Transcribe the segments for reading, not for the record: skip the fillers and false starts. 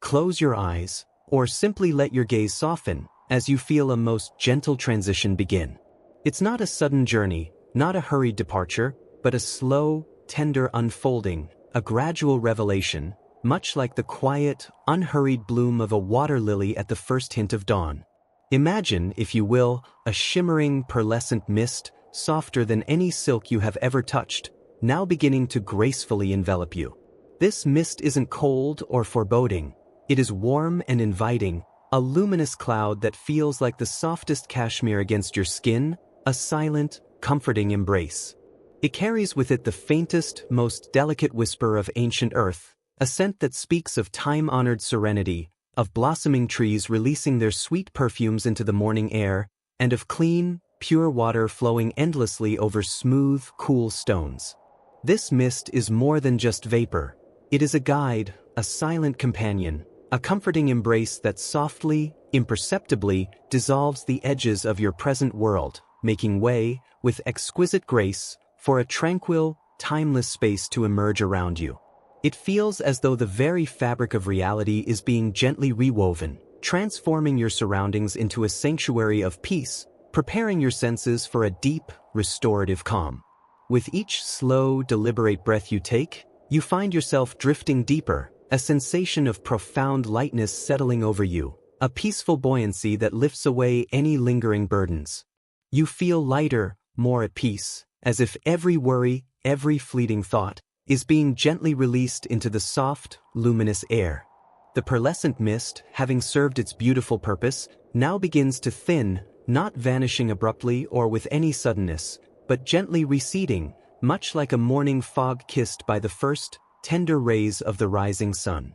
close your eyes, or simply let your gaze soften as you feel a most gentle transition begin. It's not a sudden journey, not a hurried departure, but a slow, tender unfolding, a gradual revelation, much like the quiet, unhurried bloom of a water lily at the first hint of dawn. Imagine, if you will, a shimmering, pearlescent mist, softer than any silk you have ever touched, now beginning to gracefully envelop you. This mist isn't cold or foreboding. It is warm and inviting, a luminous cloud that feels like the softest cashmere against your skin, a silent, comforting embrace. It carries with it the faintest, most delicate whisper of ancient earth, a scent that speaks of time-honored serenity, of blossoming trees releasing their sweet perfumes into the morning air, and of clean, pure water flowing endlessly over smooth, cool stones. This mist is more than just vapor. It is a guide, a silent companion, a comforting embrace that softly, imperceptibly, dissolves the edges of your present world, making way, with exquisite grace, for a tranquil, timeless space to emerge around you. It feels as though the very fabric of reality is being gently rewoven, transforming your surroundings into a sanctuary of peace, preparing your senses for a deep, restorative calm. With each slow, deliberate breath you take, you find yourself drifting deeper, a sensation of profound lightness settling over you, a peaceful buoyancy that lifts away any lingering burdens. You feel lighter, more at peace, as if every worry, every fleeting thought, is being gently released into the soft, luminous air. The pearlescent mist, having served its beautiful purpose, now begins to thin, not vanishing abruptly or with any suddenness, but gently receding, much like a morning fog kissed by the first, tender rays of the rising sun.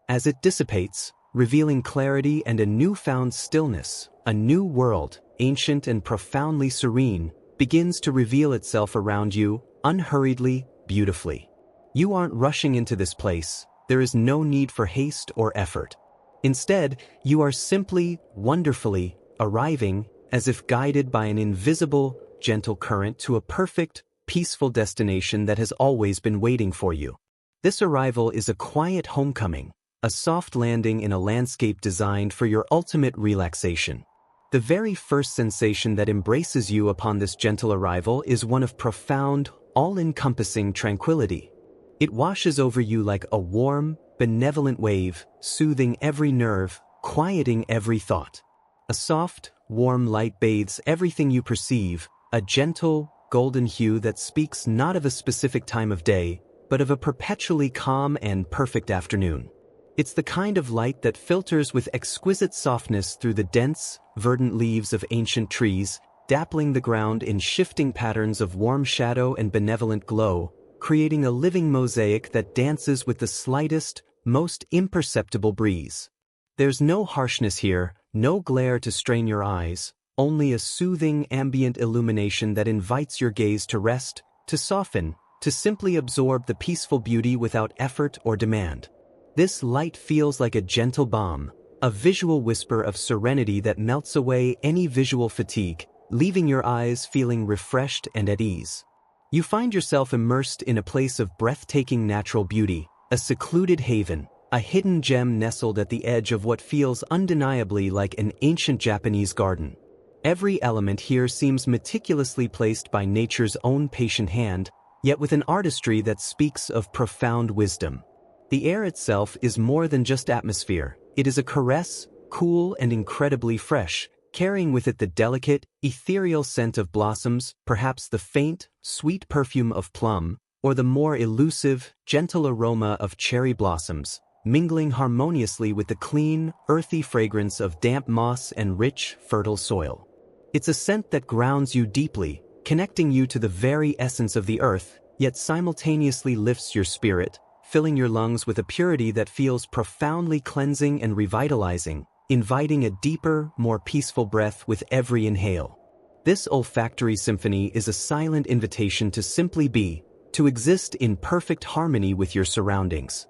As it dissipates, revealing clarity and a newfound stillness, a new world, ancient and profoundly serene, begins to reveal itself around you, unhurriedly, beautifully. You aren't rushing into this place. There is no need for haste or effort. Instead, you are simply, wonderfully, arriving, as if guided by an invisible, gentle current to a perfect, peaceful destination that has always been waiting for you. This arrival is a quiet homecoming, a soft landing in a landscape designed for your ultimate relaxation. The very first sensation that embraces you upon this gentle arrival is one of profound, all-encompassing tranquility. It washes over you like a warm, benevolent wave, soothing every nerve, quieting every thought. A soft, warm light bathes everything you perceive, a gentle, golden hue that speaks not of a specific time of day, but of a perpetually calm and perfect afternoon. It's the kind of light that filters with exquisite softness through the dense, verdant leaves of ancient trees, dappling the ground in shifting patterns of warm shadow and benevolent glow, creating a living mosaic that dances with the slightest, most imperceptible breeze. There's no harshness here, no glare to strain your eyes, only a soothing ambient illumination that invites your gaze to rest, to soften, to simply absorb the peaceful beauty without effort or demand. This light feels like a gentle balm, a visual whisper of serenity that melts away any visual fatigue, leaving your eyes feeling refreshed and at ease. You find yourself immersed in a place of breathtaking natural beauty, a secluded haven, a hidden gem nestled at the edge of what feels undeniably like an ancient Japanese garden. Every element here seems meticulously placed by nature's own patient hand, yet with an artistry that speaks of profound wisdom. The air itself is more than just atmosphere. It is a caress, cool and incredibly fresh, carrying with it the delicate, ethereal scent of blossoms, perhaps the faint, sweet perfume of plum, or the more elusive, gentle aroma of cherry blossoms, mingling harmoniously with the clean, earthy fragrance of damp moss and rich, fertile soil. It's a scent that grounds you deeply, connecting you to the very essence of the earth, yet simultaneously lifts your spirit, filling your lungs with a purity that feels profoundly cleansing and revitalizing, inviting a deeper, more peaceful breath with every inhale. This olfactory symphony is a silent invitation to simply be, to exist in perfect harmony with your surroundings.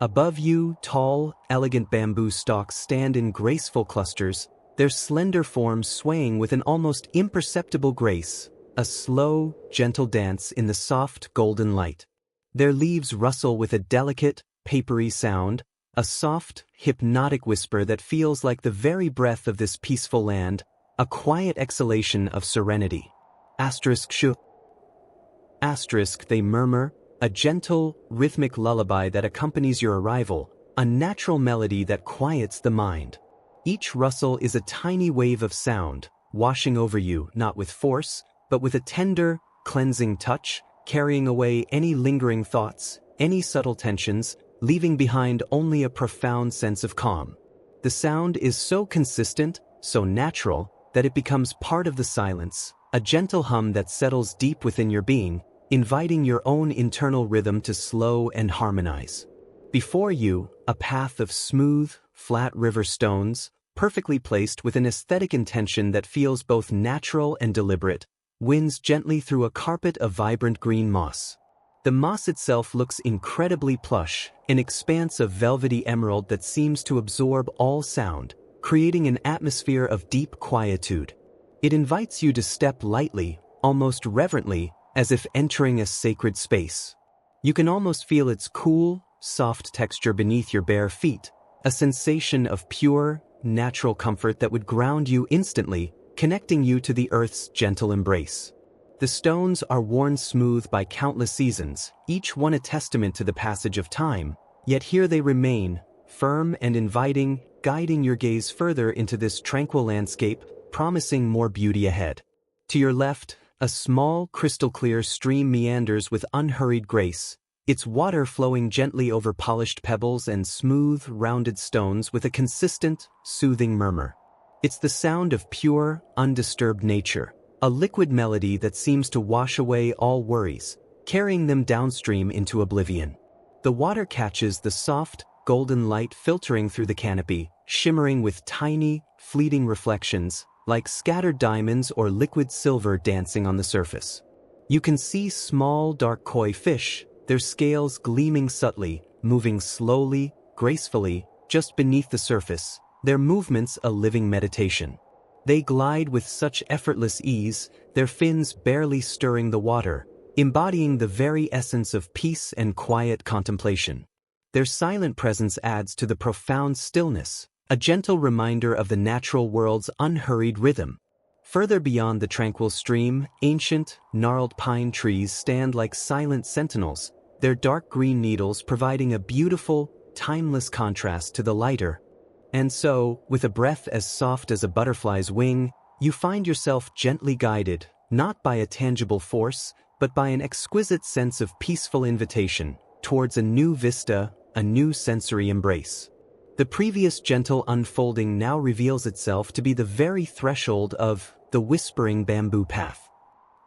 Above you, tall, elegant bamboo stalks stand in graceful clusters, their slender forms swaying with an almost imperceptible grace, a slow, gentle dance in the soft, golden light. Their leaves rustle with a delicate, papery sound, a soft, hypnotic whisper that feels like the very breath of this peaceful land, a quiet exhalation of serenity. Asterisk shu. Asterisk they murmur, a gentle, rhythmic lullaby that accompanies your arrival, a natural melody that quiets the mind. Each rustle is a tiny wave of sound, washing over you not with force, but with a tender, cleansing touch, carrying away any lingering thoughts, any subtle tensions, leaving behind only a profound sense of calm. The sound is so consistent, so natural, that it becomes part of the silence, a gentle hum that settles deep within your being, inviting your own internal rhythm to slow and harmonize. Before you, a path of smooth, flat river stones, perfectly placed with an aesthetic intention that feels both natural and deliberate, winds gently through a carpet of vibrant green moss. The moss itself looks incredibly plush, an expanse of velvety emerald that seems to absorb all sound, creating an atmosphere of deep quietude. It invites you to step lightly, almost reverently, as if entering a sacred space. You can almost feel its cool, soft texture beneath your bare feet, a sensation of pure, natural comfort that would ground you instantly, connecting you to the earth's gentle embrace. The stones are worn smooth by countless seasons, each one a testament to the passage of time, yet here they remain, firm and inviting, guiding your gaze further into this tranquil landscape, promising more beauty ahead. To your left, a small, crystal-clear stream meanders with unhurried grace, its water flowing gently over polished pebbles and smooth, rounded stones with a consistent, soothing murmur. It's the sound of pure, undisturbed nature, a liquid melody that seems to wash away all worries, carrying them downstream into oblivion. The water catches the soft, golden light filtering through the canopy, shimmering with tiny, fleeting reflections, like scattered diamonds or liquid silver dancing on the surface. You can see small, dark koi fish, their scales gleaming subtly, moving slowly, gracefully, just beneath the surface, their movements a living meditation. They glide with such effortless ease, their fins barely stirring the water, embodying the very essence of peace and quiet contemplation. Their silent presence adds to the profound stillness, a gentle reminder of the natural world's unhurried rhythm. Further beyond the tranquil stream, ancient, gnarled pine trees stand like silent sentinels, their dark green needles providing a beautiful, timeless contrast to the lighter. And so, with a breath as soft as a butterfly's wing, you find yourself gently guided, not by a tangible force, but by an exquisite sense of peaceful invitation, towards a new vista, a new sensory embrace. The previous gentle unfolding now reveals itself to be the very threshold of the whispering bamboo path.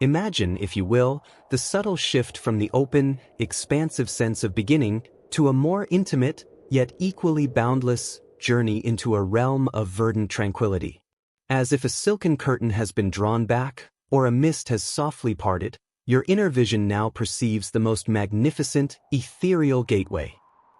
Imagine, if you will, the subtle shift from the open, expansive sense of beginning to a more intimate, yet equally boundless, journey into a realm of verdant tranquility. As if a silken curtain has been drawn back, or a mist has softly parted, your inner vision now perceives the most magnificent, ethereal gateway.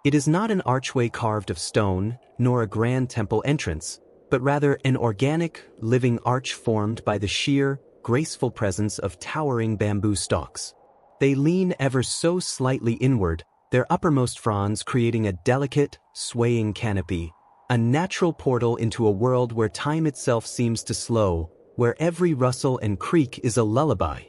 It is not an archway carved of stone, nor a grand temple entrance, but rather an organic, living arch formed by the sheer, graceful presence of towering bamboo stalks. They lean ever so slightly inward, their uppermost fronds creating a delicate, swaying canopy, a natural portal into a world where time itself seems to slow, where every rustle and creak is a lullaby.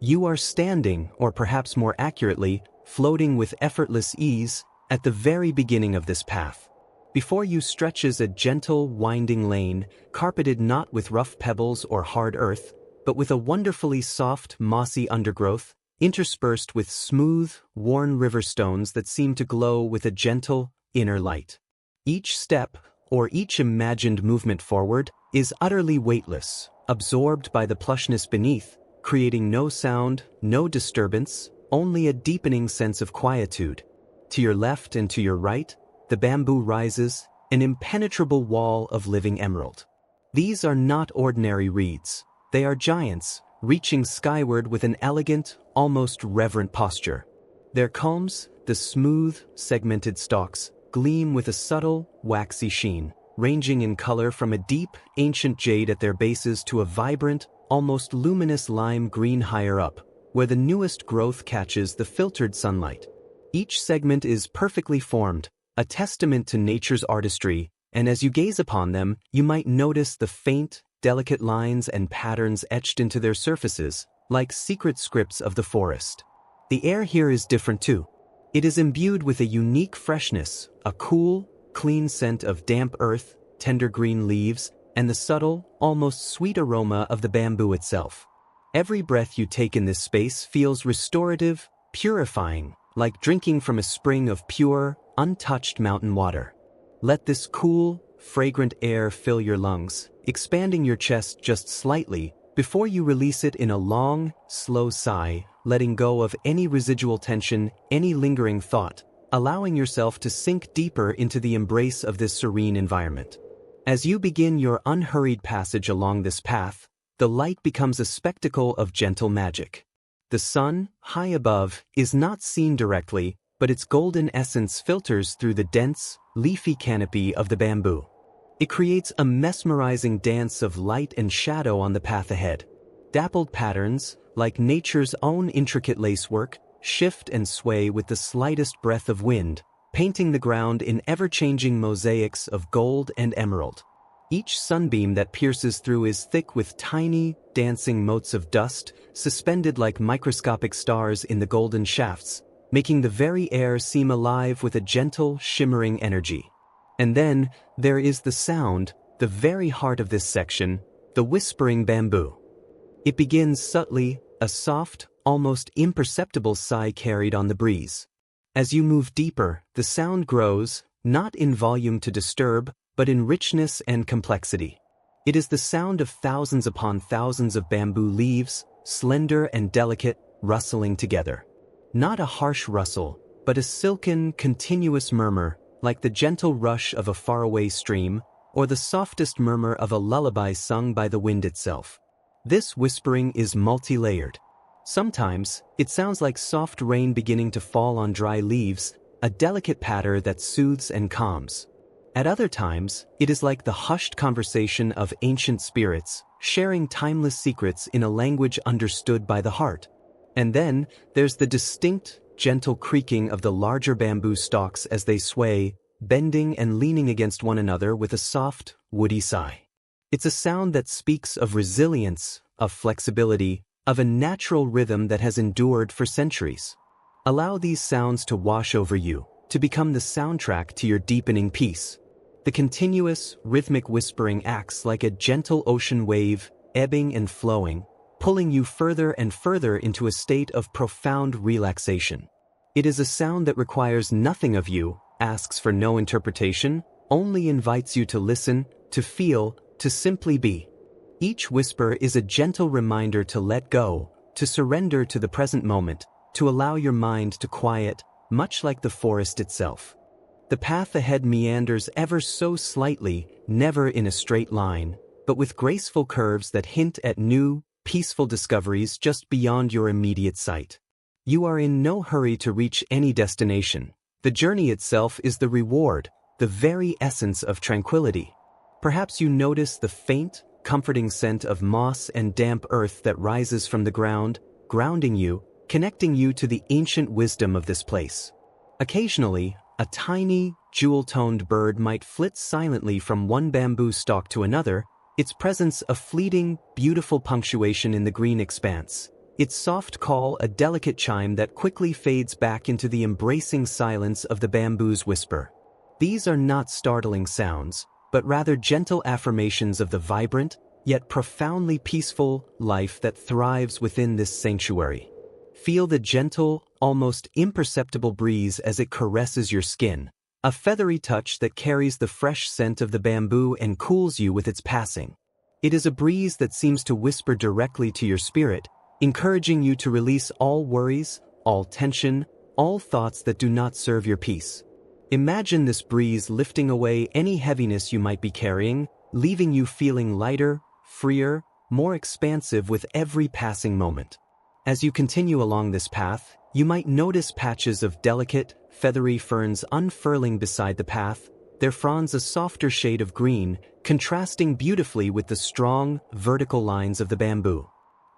You are standing, or perhaps more accurately, floating with effortless ease, at the very beginning of this path. Before you stretches a gentle, winding lane, carpeted not with rough pebbles or hard earth, but with a wonderfully soft, mossy undergrowth, interspersed with smooth, worn river stones that seem to glow with a gentle, inner light. Each step, or each imagined movement forward, is utterly weightless, absorbed by the plushness beneath, creating no sound, no disturbance, only a deepening sense of quietude. To your left and to your right, the bamboo rises, an impenetrable wall of living emerald. These are not ordinary reeds. They are giants, reaching skyward with an elegant, almost reverent posture. Their culms, the smooth, segmented stalks, gleam with a subtle, waxy sheen, ranging in color from a deep, ancient jade at their bases to a vibrant, almost luminous lime green higher up, where the newest growth catches the filtered sunlight. Each segment is perfectly formed, a testament to nature's artistry, and as you gaze upon them, you might notice the faint, delicate lines and patterns etched into their surfaces, like secret scripts of the forest. The air here is different too. It is imbued with a unique freshness, a cool, clean scent of damp earth, tender green leaves, and the subtle, almost sweet aroma of the bamboo itself. Every breath you take in this space feels restorative, purifying, like drinking from a spring of pure, untouched mountain water. Let this cool, fragrant air fill your lungs, expanding your chest just slightly before you release it in a long, slow sigh, letting go of any residual tension, any lingering thought, allowing yourself to sink deeper into the embrace of this serene environment. As you begin your unhurried passage along this path, the light becomes a spectacle of gentle magic. The sun, high above, is not seen directly, but its golden essence filters through the dense, leafy canopy of the bamboo. It creates a mesmerizing dance of light and shadow on the path ahead. Dappled patterns, like nature's own intricate lacework, shift and sway with the slightest breath of wind, painting the ground in ever-changing mosaics of gold and emerald. Each sunbeam that pierces through is thick with tiny, dancing motes of dust, suspended like microscopic stars in the golden shafts, making the very air seem alive with a gentle, shimmering energy. And then, there is the sound, the very heart of this section, the whispering bamboo. It begins subtly, a soft, almost imperceptible sigh carried on the breeze. As you move deeper, the sound grows, not in volume to disturb, but in richness and complexity. It is the sound of thousands upon thousands of bamboo leaves, slender and delicate, rustling together. Not a harsh rustle, but a silken, continuous murmur, like the gentle rush of a faraway stream, or the softest murmur of a lullaby sung by the wind itself. This whispering is multi-layered. Sometimes, it sounds like soft rain beginning to fall on dry leaves, a delicate patter that soothes and calms. At other times, it is like the hushed conversation of ancient spirits, sharing timeless secrets in a language understood by the heart. And then, there's the distinct, gentle creaking of the larger bamboo stalks as they sway, bending and leaning against one another with a soft, woody sigh. It's a sound that speaks of resilience, of flexibility, of a natural rhythm that has endured for centuries. Allow these sounds to wash over you, to become the soundtrack to your deepening peace. The continuous, rhythmic whispering acts like a gentle ocean wave, ebbing and flowing, pulling you further and further into a state of profound relaxation. It is a sound that requires nothing of you, asks for no interpretation, only invites you to listen, to feel, to simply be. Each whisper is a gentle reminder to let go, to surrender to the present moment, to allow your mind to quiet, much like the forest itself. The path ahead meanders ever so slightly, never in a straight line, but with graceful curves that hint at new, peaceful discoveries just beyond your immediate sight. You are in no hurry to reach any destination. The journey itself is the reward, the very essence of tranquility. Perhaps you notice the faint, comforting scent of moss and damp earth that rises from the ground, grounding you, connecting you to the ancient wisdom of this place. Occasionally, a tiny, jewel-toned bird might flit silently from one bamboo stalk to another, its presence a fleeting, beautiful punctuation in the green expanse, its soft call a delicate chime that quickly fades back into the embracing silence of the bamboo's whisper. These are not startling sounds, but rather gentle affirmations of the vibrant, yet profoundly peaceful, life that thrives within this sanctuary. Feel the gentle, almost imperceptible breeze as it caresses your skin, a feathery touch that carries the fresh scent of the bamboo and cools you with its passing. It is a breeze that seems to whisper directly to your spirit, encouraging you to release all worries, all tension, all thoughts that do not serve your peace. Imagine this breeze lifting away any heaviness you might be carrying, leaving you feeling lighter, freer, more expansive with every passing moment. As you continue along this path, you might notice patches of delicate, feathery ferns unfurling beside the path, their fronds a softer shade of green, contrasting beautifully with the strong, vertical lines of the bamboo.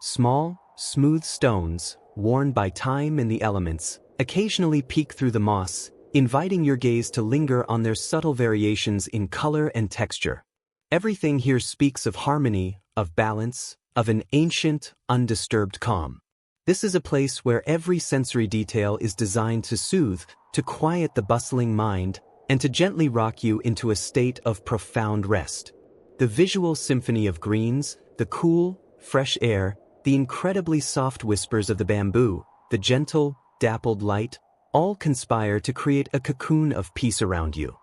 Small, smooth stones, worn by time and the elements, occasionally peek through the moss, inviting your gaze to linger on their subtle variations in color and texture. Everything here speaks of harmony, of balance, of an ancient, undisturbed calm. This is a place where every sensory detail is designed to soothe, to quiet the bustling mind, and to gently rock you into a state of profound rest. The visual symphony of greens, the cool, fresh air, the incredibly soft whispers of the bamboo, the gentle, dappled light, all conspire to create a cocoon of peace around you.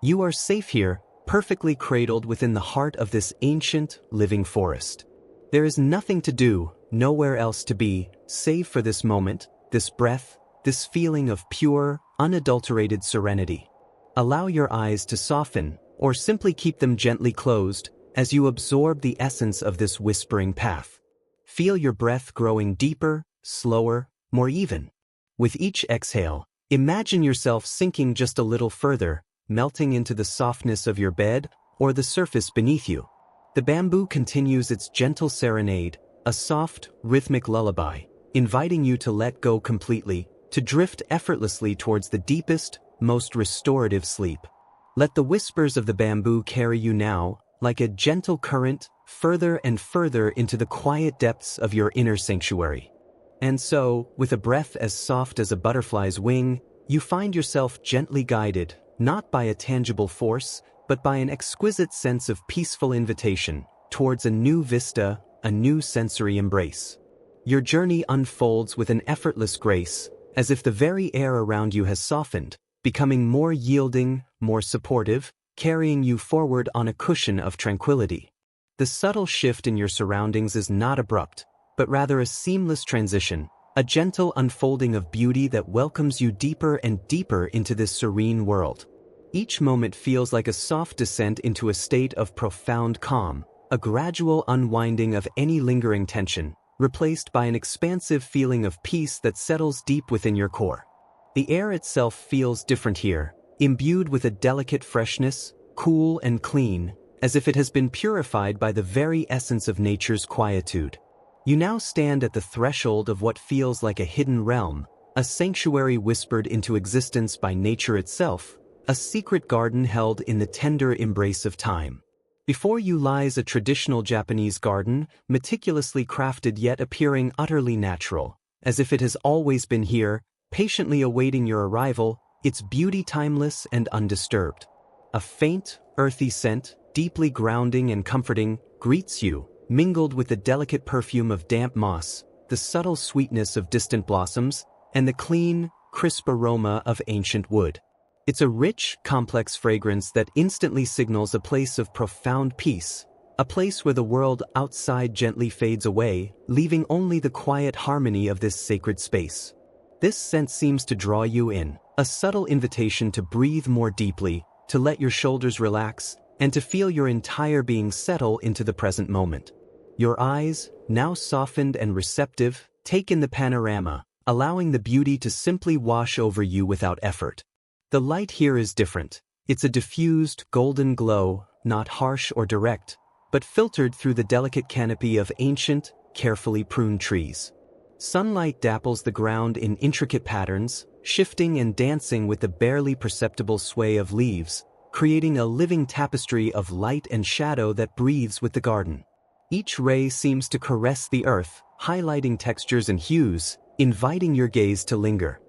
You are safe here, perfectly cradled within the heart of this ancient, living forest. There is nothing to do, nowhere else to be, save for this moment, this breath, this feeling of pure, unadulterated serenity. Allow your eyes to soften, or simply keep them gently closed, as you absorb the essence of this whispering path. Feel your breath growing deeper, slower, more even. With each exhale, imagine yourself sinking just a little further, melting into the softness of your bed or the surface beneath you. The bamboo continues its gentle serenade, a soft, rhythmic lullaby, inviting you to let go completely, to drift effortlessly towards the deepest, most restorative sleep. Let the whispers of the bamboo carry you now, like a gentle current, further and further into the quiet depths of your inner sanctuary. And so, with a breath as soft as a butterfly's wing, you find yourself gently guided, not by a tangible force, but by an exquisite sense of peaceful invitation, towards a new vista, a new sensory embrace. Your journey unfolds with an effortless grace, as if the very air around you has softened, becoming more yielding, more supportive, carrying you forward on a cushion of tranquility. The subtle shift in your surroundings is not abrupt, but rather a seamless transition, a gentle unfolding of beauty that welcomes you deeper and deeper into this serene world. Each moment feels like a soft descent into a state of profound calm, a gradual unwinding of any lingering tension, replaced by an expansive feeling of peace that settles deep within your core. The air itself feels different here, imbued with a delicate freshness, cool and clean, as if it has been purified by the very essence of nature's quietude. You now stand at the threshold of what feels like a hidden realm, a sanctuary whispered into existence by nature itself, a secret garden held in the tender embrace of time. Before you lies a traditional Japanese garden, meticulously crafted yet appearing utterly natural, as if it has always been here, patiently awaiting your arrival, its beauty timeless and undisturbed. A faint, earthy scent, deeply grounding and comforting, greets you, mingled with the delicate perfume of damp moss, the subtle sweetness of distant blossoms, and the clean, crisp aroma of ancient wood. It's a rich, complex fragrance that instantly signals a place of profound peace, a place where the world outside gently fades away, leaving only the quiet harmony of this sacred space. This scent seems to draw you in, a subtle invitation to breathe more deeply, to let your shoulders relax, and to feel your entire being settle into the present moment. Your eyes, now softened and receptive, take in the panorama, allowing the beauty to simply wash over you without effort. The light here is different. It's a diffused, golden glow, not harsh or direct, but filtered through the delicate canopy of ancient, carefully pruned trees. Sunlight dapples the ground in intricate patterns, shifting and dancing with the barely perceptible sway of leaves, creating a living tapestry of light and shadow that breathes with the garden. Each ray seems to caress the earth, highlighting textures and hues, inviting your gaze to linger.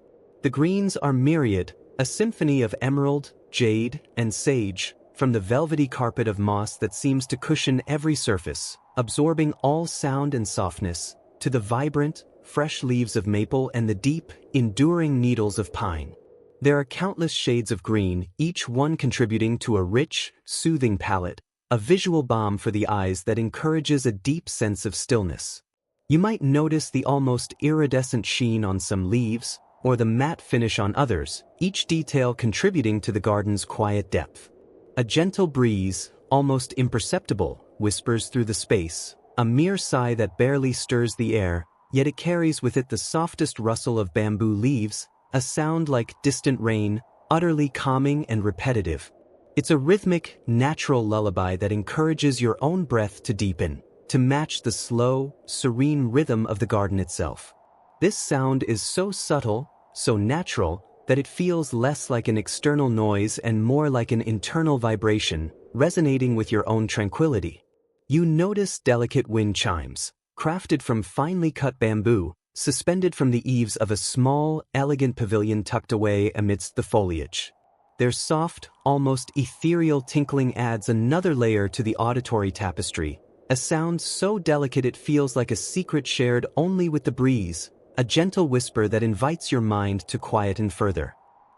The greens are myriad, a symphony of emerald, jade, and sage, from the velvety carpet of moss that seems to cushion every surface, absorbing all sound and softness, to the vibrant, fresh leaves of maple and the deep, enduring needles of pine. There are countless shades of green, each one contributing to a rich, soothing palette, a visual balm for the eyes that encourages a deep sense of stillness. You might notice the almost iridescent sheen on some leaves, or the matte finish on others, each detail contributing to the garden's quiet depth. A gentle breeze, almost imperceptible, whispers through the space, a mere sigh that barely stirs the air, yet it carries with it the softest rustle of bamboo leaves, a sound like distant rain, utterly calming and repetitive. It's a rhythmic, natural lullaby that encourages your own breath to deepen, to match the slow, serene rhythm of the garden itself. This sound is so subtle, so natural, that it feels less like an external noise and more like an internal vibration, resonating with your own tranquility. You notice delicate wind chimes, crafted from finely cut bamboo, suspended from the eaves of a small, elegant pavilion tucked away amidst the foliage. Their soft, almost ethereal tinkling adds another layer to the auditory tapestry, a sound so delicate it feels like a secret shared only with the breeze, a gentle whisper that invites your mind to quieten further.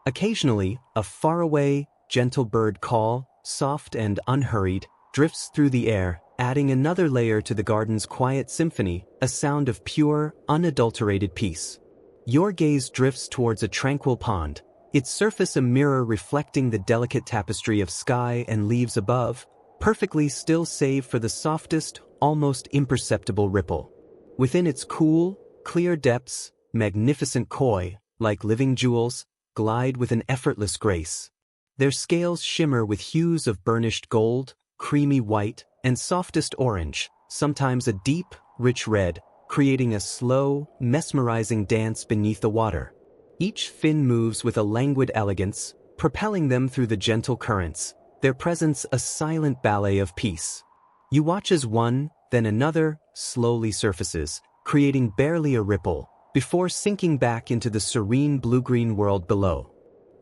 Occasionally, a faraway, gentle bird call, soft and unhurried, drifts through the air, adding another layer to the garden's quiet symphony, a sound of pure, unadulterated peace. Your gaze drifts towards a tranquil pond, its surface a mirror reflecting the delicate tapestry of sky and leaves above, perfectly still save for the softest, almost imperceptible ripple. Within its cool, clear depths, magnificent koi, like living jewels, glide with an effortless grace. Their scales shimmer with hues of burnished gold, creamy white, and softest orange, sometimes a deep, rich red, creating a slow, mesmerizing dance beneath the water. Each fin moves with a languid elegance, propelling them through the gentle currents, their presence a silent ballet of peace. You watch as one, then another, slowly surfaces, creating barely a ripple, before sinking back into the serene blue-green world below.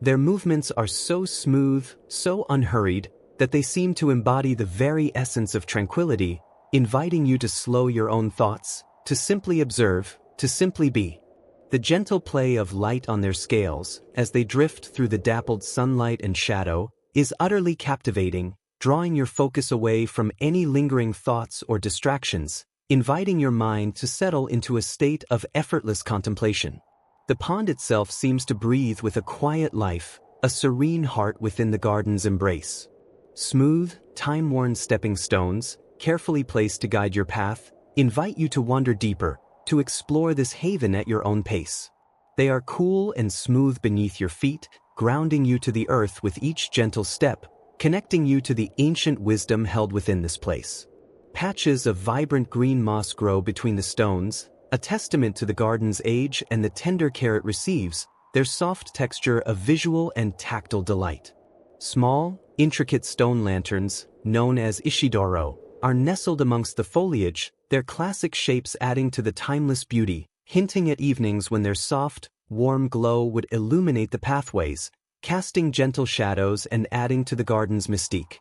Their movements are so smooth, so unhurried, that they seem to embody the very essence of tranquility, inviting you to slow your own thoughts, to simply observe, to simply be. The gentle play of light on their scales, as they drift through the dappled sunlight and shadow, is utterly captivating, drawing your focus away from any lingering thoughts or distractions, inviting your mind to settle into a state of effortless contemplation. The pond itself seems to breathe with a quiet life, a serene heart within the garden's embrace. Smooth, time-worn stepping stones, carefully placed to guide your path, invite you to wander deeper, to explore this haven at your own pace. They are cool and smooth beneath your feet, grounding you to the earth with each gentle step, connecting you to the ancient wisdom held within this place. Patches of vibrant green moss grow between the stones, a testament to the garden's age and the tender care it receives, their soft texture a visual and tactile delight. Small, intricate stone lanterns, known as ishidoro, are nestled amongst the foliage, their classic shapes adding to the timeless beauty, hinting at evenings when their soft, warm glow would illuminate the pathways, casting gentle shadows and adding to the garden's mystique.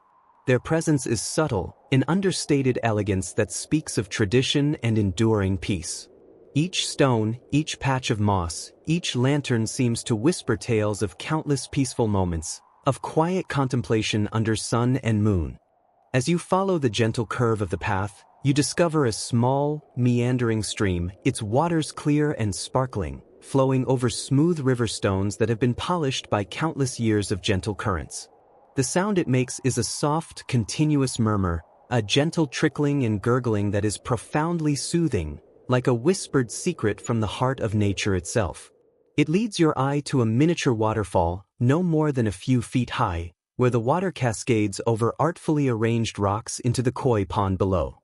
Their presence is subtle, an understated elegance that speaks of tradition and enduring peace. Each stone, each patch of moss, each lantern seems to whisper tales of countless peaceful moments, of quiet contemplation under sun and moon. As you follow the gentle curve of the path, you discover a small, meandering stream, its waters clear and sparkling, flowing over smooth river stones that have been polished by countless years of gentle currents. The sound it makes is a soft, continuous murmur, a gentle trickling and gurgling that is profoundly soothing, like a whispered secret from the heart of nature itself. It leads your eye to a miniature waterfall, no more than a few feet high, where the water cascades over artfully arranged rocks into the koi pond below.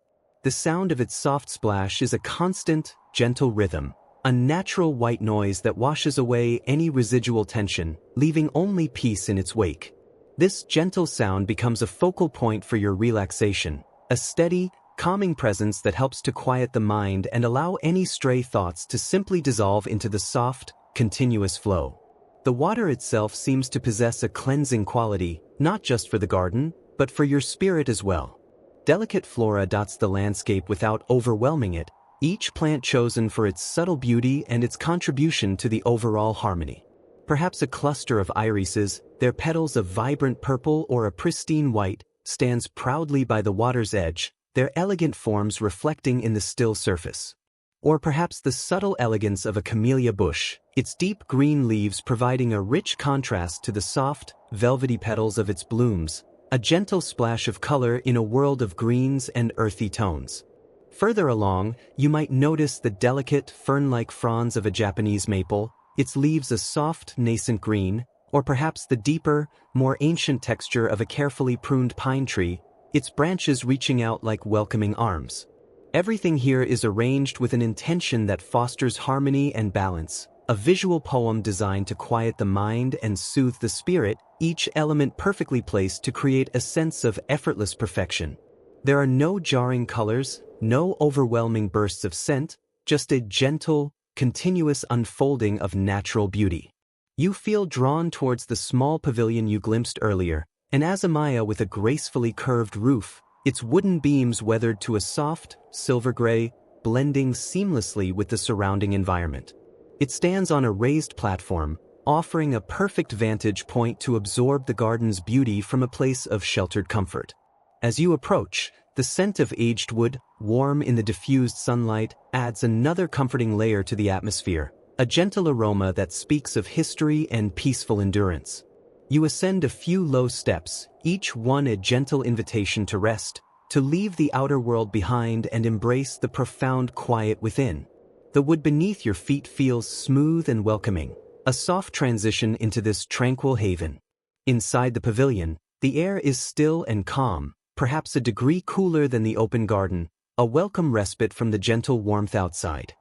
The sound of its soft splash is a constant, gentle rhythm, a natural white noise that washes away any residual tension, leaving only peace in its wake. This gentle sound becomes a focal point for your relaxation, a steady, calming presence that helps to quiet the mind and allow any stray thoughts to simply dissolve into the soft, continuous flow. The water itself seems to possess a cleansing quality, not just for the garden, but for your spirit as well. Delicate flora dots the landscape without overwhelming it, each plant chosen for its subtle beauty and its contribution to the overall harmony. Perhaps a cluster of irises, their petals of vibrant purple or a pristine white, stands proudly by the water's edge, their elegant forms reflecting in the still surface. Or perhaps the subtle elegance of a camellia bush, its deep green leaves providing a rich contrast to the soft, velvety petals of its blooms, a gentle splash of color in a world of greens and earthy tones. Further along, you might notice the delicate, fern-like fronds of a Japanese maple, its leaves a soft, nascent green, or perhaps the deeper, more ancient texture of a carefully pruned pine tree, its branches reaching out like welcoming arms. Everything here is arranged with an intention that fosters harmony and balance, a visual poem designed to quiet the mind and soothe the spirit, each element perfectly placed to create a sense of effortless perfection. There are no jarring colors, no overwhelming bursts of scent, just a gentle, continuous unfolding of natural beauty. You feel drawn towards the small pavilion you glimpsed earlier, an azamaya with a gracefully curved roof, its wooden beams weathered to a soft, silver gray, blending seamlessly with the surrounding environment. It stands on a raised platform, offering a perfect vantage point to absorb the garden's beauty from a place of sheltered comfort. As you approach, the scent of aged wood, warm in the diffused sunlight, adds another comforting layer to the atmosphere, a gentle aroma that speaks of history and peaceful endurance. You ascend a few low steps, each one a gentle invitation to rest, to leave the outer world behind and embrace the profound quiet within. The wood beneath your feet feels smooth and welcoming, a soft transition into this tranquil haven. Inside the pavilion, the air is still and calm, perhaps a degree cooler than the open garden, a welcome respite from the gentle warmth outside.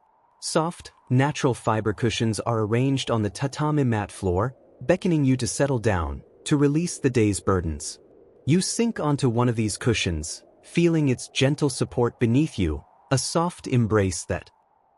Soft, natural fiber cushions are arranged on the tatami mat floor, beckoning you to settle down, to release the day's burdens. You sink onto one of these cushions, feeling its gentle support beneath you, a soft embrace that.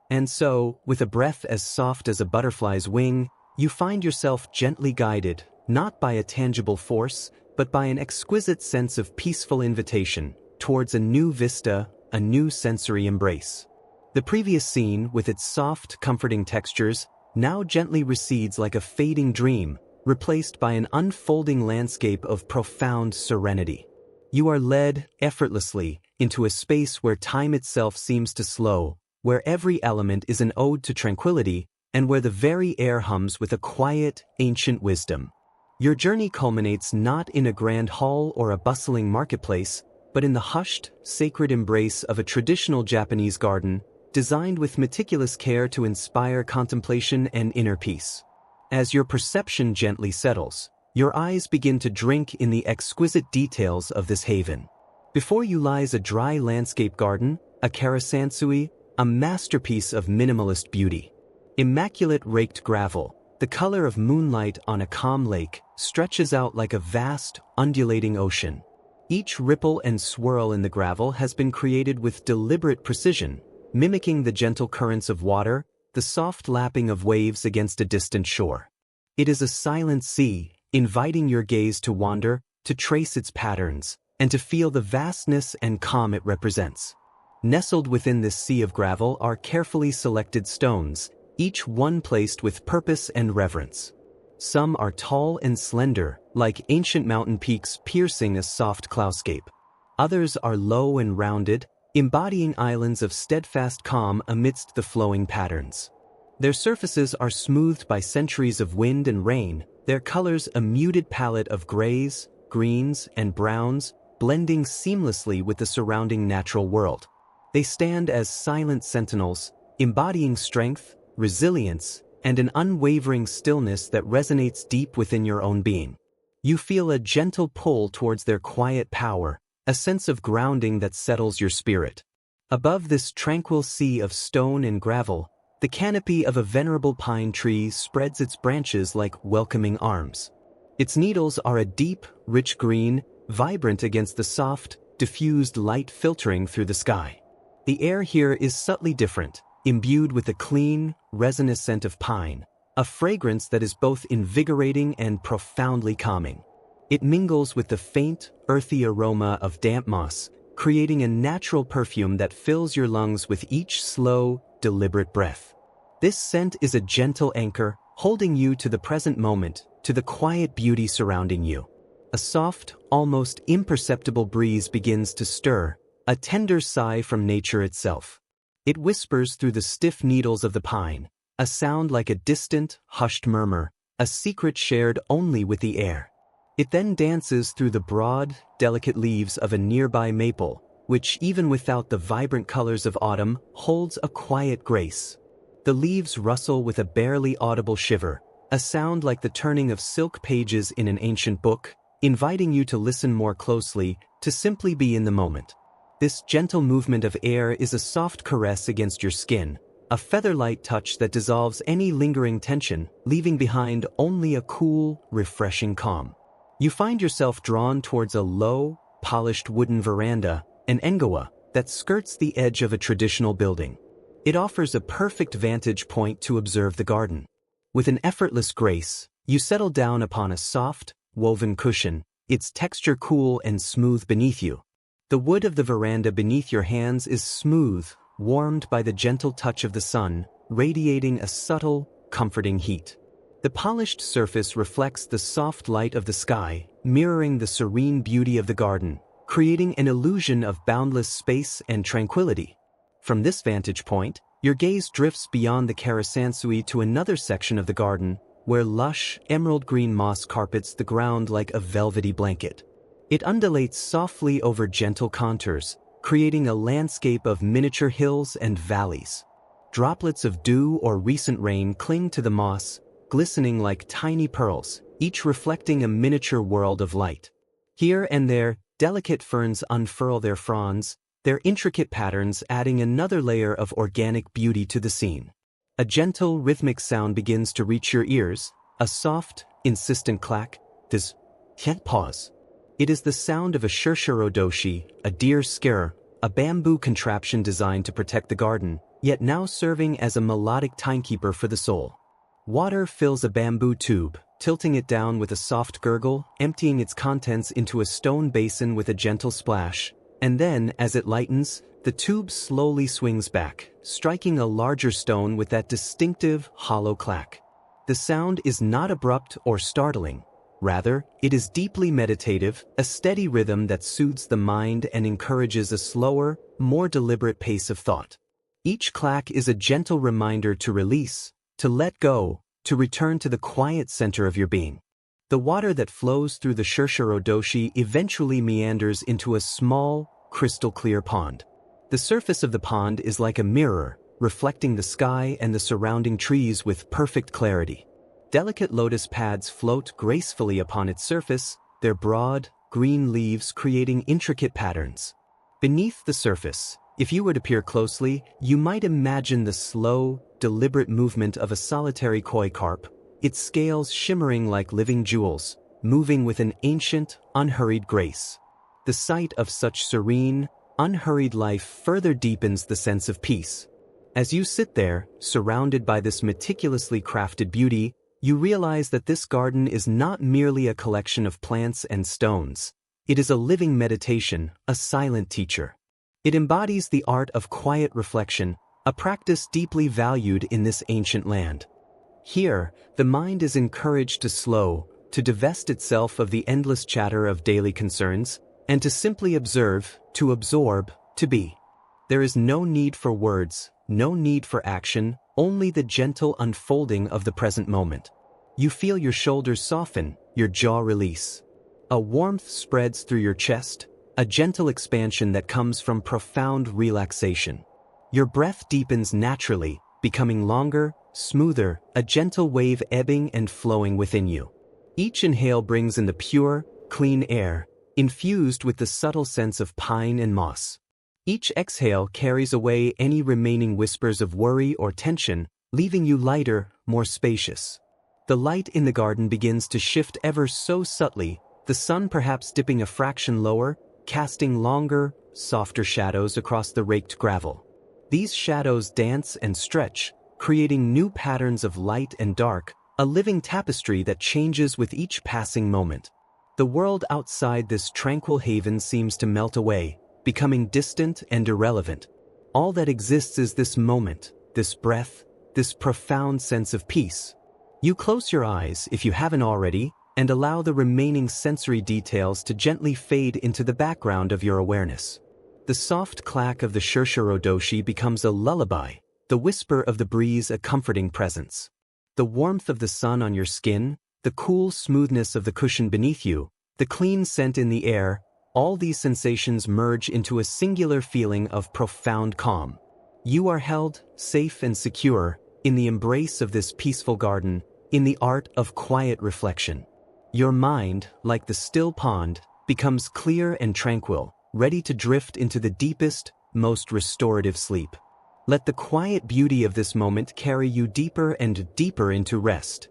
And so, with a breath as soft as a butterfly's wing, you find yourself gently guided, not by a tangible force, but by an exquisite sense of peaceful invitation, towards a new vista, a new sensory embrace. The previous scene, with its soft, comforting textures, now gently recedes like a fading dream, replaced by an unfolding landscape of profound serenity. You are led, effortlessly, into a space where time itself seems to slow, where every element is an ode to tranquility, and where the very air hums with a quiet, ancient wisdom. Your journey culminates not in a grand hall or a bustling marketplace, but in the hushed, sacred embrace of a traditional Japanese garden, designed with meticulous care to inspire contemplation and inner peace. As your perception gently settles, your eyes begin to drink in the exquisite details of this haven. Before you lies a dry landscape garden, a karasansui, a masterpiece of minimalist beauty. Immaculate raked gravel, the color of moonlight on a calm lake, stretches out like a vast, undulating ocean. Each ripple and swirl in the gravel has been created with deliberate precision, mimicking the gentle currents of water, the soft lapping of waves against a distant shore. It is a silent sea, inviting your gaze to wander, to trace its patterns, and to feel the vastness and calm it represents. Nestled within this sea of gravel are carefully selected stones, each one placed with purpose and reverence. Some are tall and slender, like ancient mountain peaks piercing a soft cloudscape. Others are low and rounded, embodying islands of steadfast calm amidst the flowing patterns. Their surfaces are smoothed by centuries of wind and rain, their colors a muted palette of grays, greens, and browns, blending seamlessly with the surrounding natural world. They stand as silent sentinels, embodying strength, resilience, and an unwavering stillness that resonates deep within your own being. You feel a gentle pull towards their quiet power, a sense of grounding that settles your spirit. Above this tranquil sea of stone and gravel, the canopy of a venerable pine tree spreads its branches like welcoming arms. Its needles are a deep, rich green, vibrant against the soft, diffused light filtering through the sky. The air here is subtly different, imbued with a clean, resinous scent of pine, a fragrance that is both invigorating and profoundly calming. It mingles with the faint, earthy aroma of damp moss, creating a natural perfume that fills your lungs with each slow, deliberate breath. This scent is a gentle anchor, holding you to the present moment, to the quiet beauty surrounding you. A soft, almost imperceptible breeze begins to stir, a tender sigh from nature itself. It whispers through the stiff needles of the pine, a sound like a distant, hushed murmur, a secret shared only with the air. It then dances through the broad, delicate leaves of a nearby maple, which, even without the vibrant colors of autumn, holds a quiet grace. The leaves rustle with a barely audible shiver, a sound like the turning of silk pages in an ancient book, inviting you to listen more closely, to simply be in the moment. This gentle movement of air is a soft caress against your skin, a feather-light touch that dissolves any lingering tension, leaving behind only a cool, refreshing calm. You find yourself drawn towards a low, polished wooden veranda, an engawa, that skirts the edge of a traditional building. It offers a perfect vantage point to observe the garden. With an effortless grace, you settle down upon a soft, woven cushion, its texture cool and smooth beneath you. The wood of the veranda beneath your hands is smooth, warmed by the gentle touch of the sun, radiating a subtle, comforting heat. The polished surface reflects the soft light of the sky, mirroring the serene beauty of the garden, creating an illusion of boundless space and tranquility. From this vantage point, your gaze drifts beyond the karasansui to another section of the garden, where lush, emerald-green moss carpets the ground like a velvety blanket. It undulates softly over gentle contours, creating a landscape of miniature hills and valleys. Droplets of dew or recent rain cling to the moss, glistening like tiny pearls, each reflecting a miniature world of light. Here and there, delicate ferns unfurl their fronds, their intricate patterns adding another layer of organic beauty to the scene. A gentle, rhythmic sound begins to reach your ears, a soft, insistent clack. This can't pause. It is the sound of a shirshiro-doshi, a deer scarer, a bamboo contraption designed to protect the garden, yet now serving as a melodic timekeeper for the soul. Water fills a bamboo tube, tilting it down with a soft gurgle, emptying its contents into a stone basin with a gentle splash, and then, as it lightens, the tube slowly swings back, striking a larger stone with that distinctive, hollow clack. The sound is not abrupt or startling. Rather, it is deeply meditative, a steady rhythm that soothes the mind and encourages a slower, more deliberate pace of thought. Each clack is a gentle reminder to release, to let go, to return to the quiet center of your being. The water that flows through the shirshiro-doshi eventually meanders into a small, crystal-clear pond. The surface of the pond is like a mirror, reflecting the sky and the surrounding trees with perfect clarity. Delicate lotus pads float gracefully upon its surface, their broad, green leaves creating intricate patterns. Beneath the surface, if you were to peer closely, you might imagine the slow, deliberate movement of a solitary koi carp, its scales shimmering like living jewels, moving with an ancient, unhurried grace. The sight of such serene, unhurried life further deepens the sense of peace. As you sit there, surrounded by this meticulously crafted beauty, you realize that this garden is not merely a collection of plants and stones. It is a living meditation, a silent teacher. It embodies the art of quiet reflection, a practice deeply valued in this ancient land. Here, the mind is encouraged to slow, to divest itself of the endless chatter of daily concerns, and to simply observe, to absorb, to be. There is no need for words, no need for action, only the gentle unfolding of the present moment. You feel your shoulders soften, your jaw release. A warmth spreads through your chest, a gentle expansion that comes from profound relaxation. Your breath deepens naturally, becoming longer, smoother, a gentle wave ebbing and flowing within you. Each inhale brings in the pure, clean air, infused with the subtle sense of pine and moss. Each exhale carries away any remaining whispers of worry or tension, leaving you lighter, more spacious. The light in the garden begins to shift ever so subtly, the sun perhaps dipping a fraction lower, casting longer, softer shadows across the raked gravel. These shadows dance and stretch, creating new patterns of light and dark, a living tapestry that changes with each passing moment. The world outside this tranquil haven seems to melt away, becoming distant and irrelevant. All that exists is this moment, this breath, this profound sense of peace. You close your eyes, if you haven't already, and allow the remaining sensory details to gently fade into the background of your awareness. The soft clack of the shirshiro-doshi becomes a lullaby, the whisper of the breeze a comforting presence. The warmth of the sun on your skin, the cool smoothness of the cushion beneath you, the clean scent in the air, all these sensations merge into a singular feeling of profound calm. You are held, safe and secure, in the embrace of this peaceful garden, in the art of quiet reflection. Your mind, like the still pond, becomes clear and tranquil, ready to drift into the deepest, most restorative sleep. Let the quiet beauty of this moment carry you deeper and deeper into rest.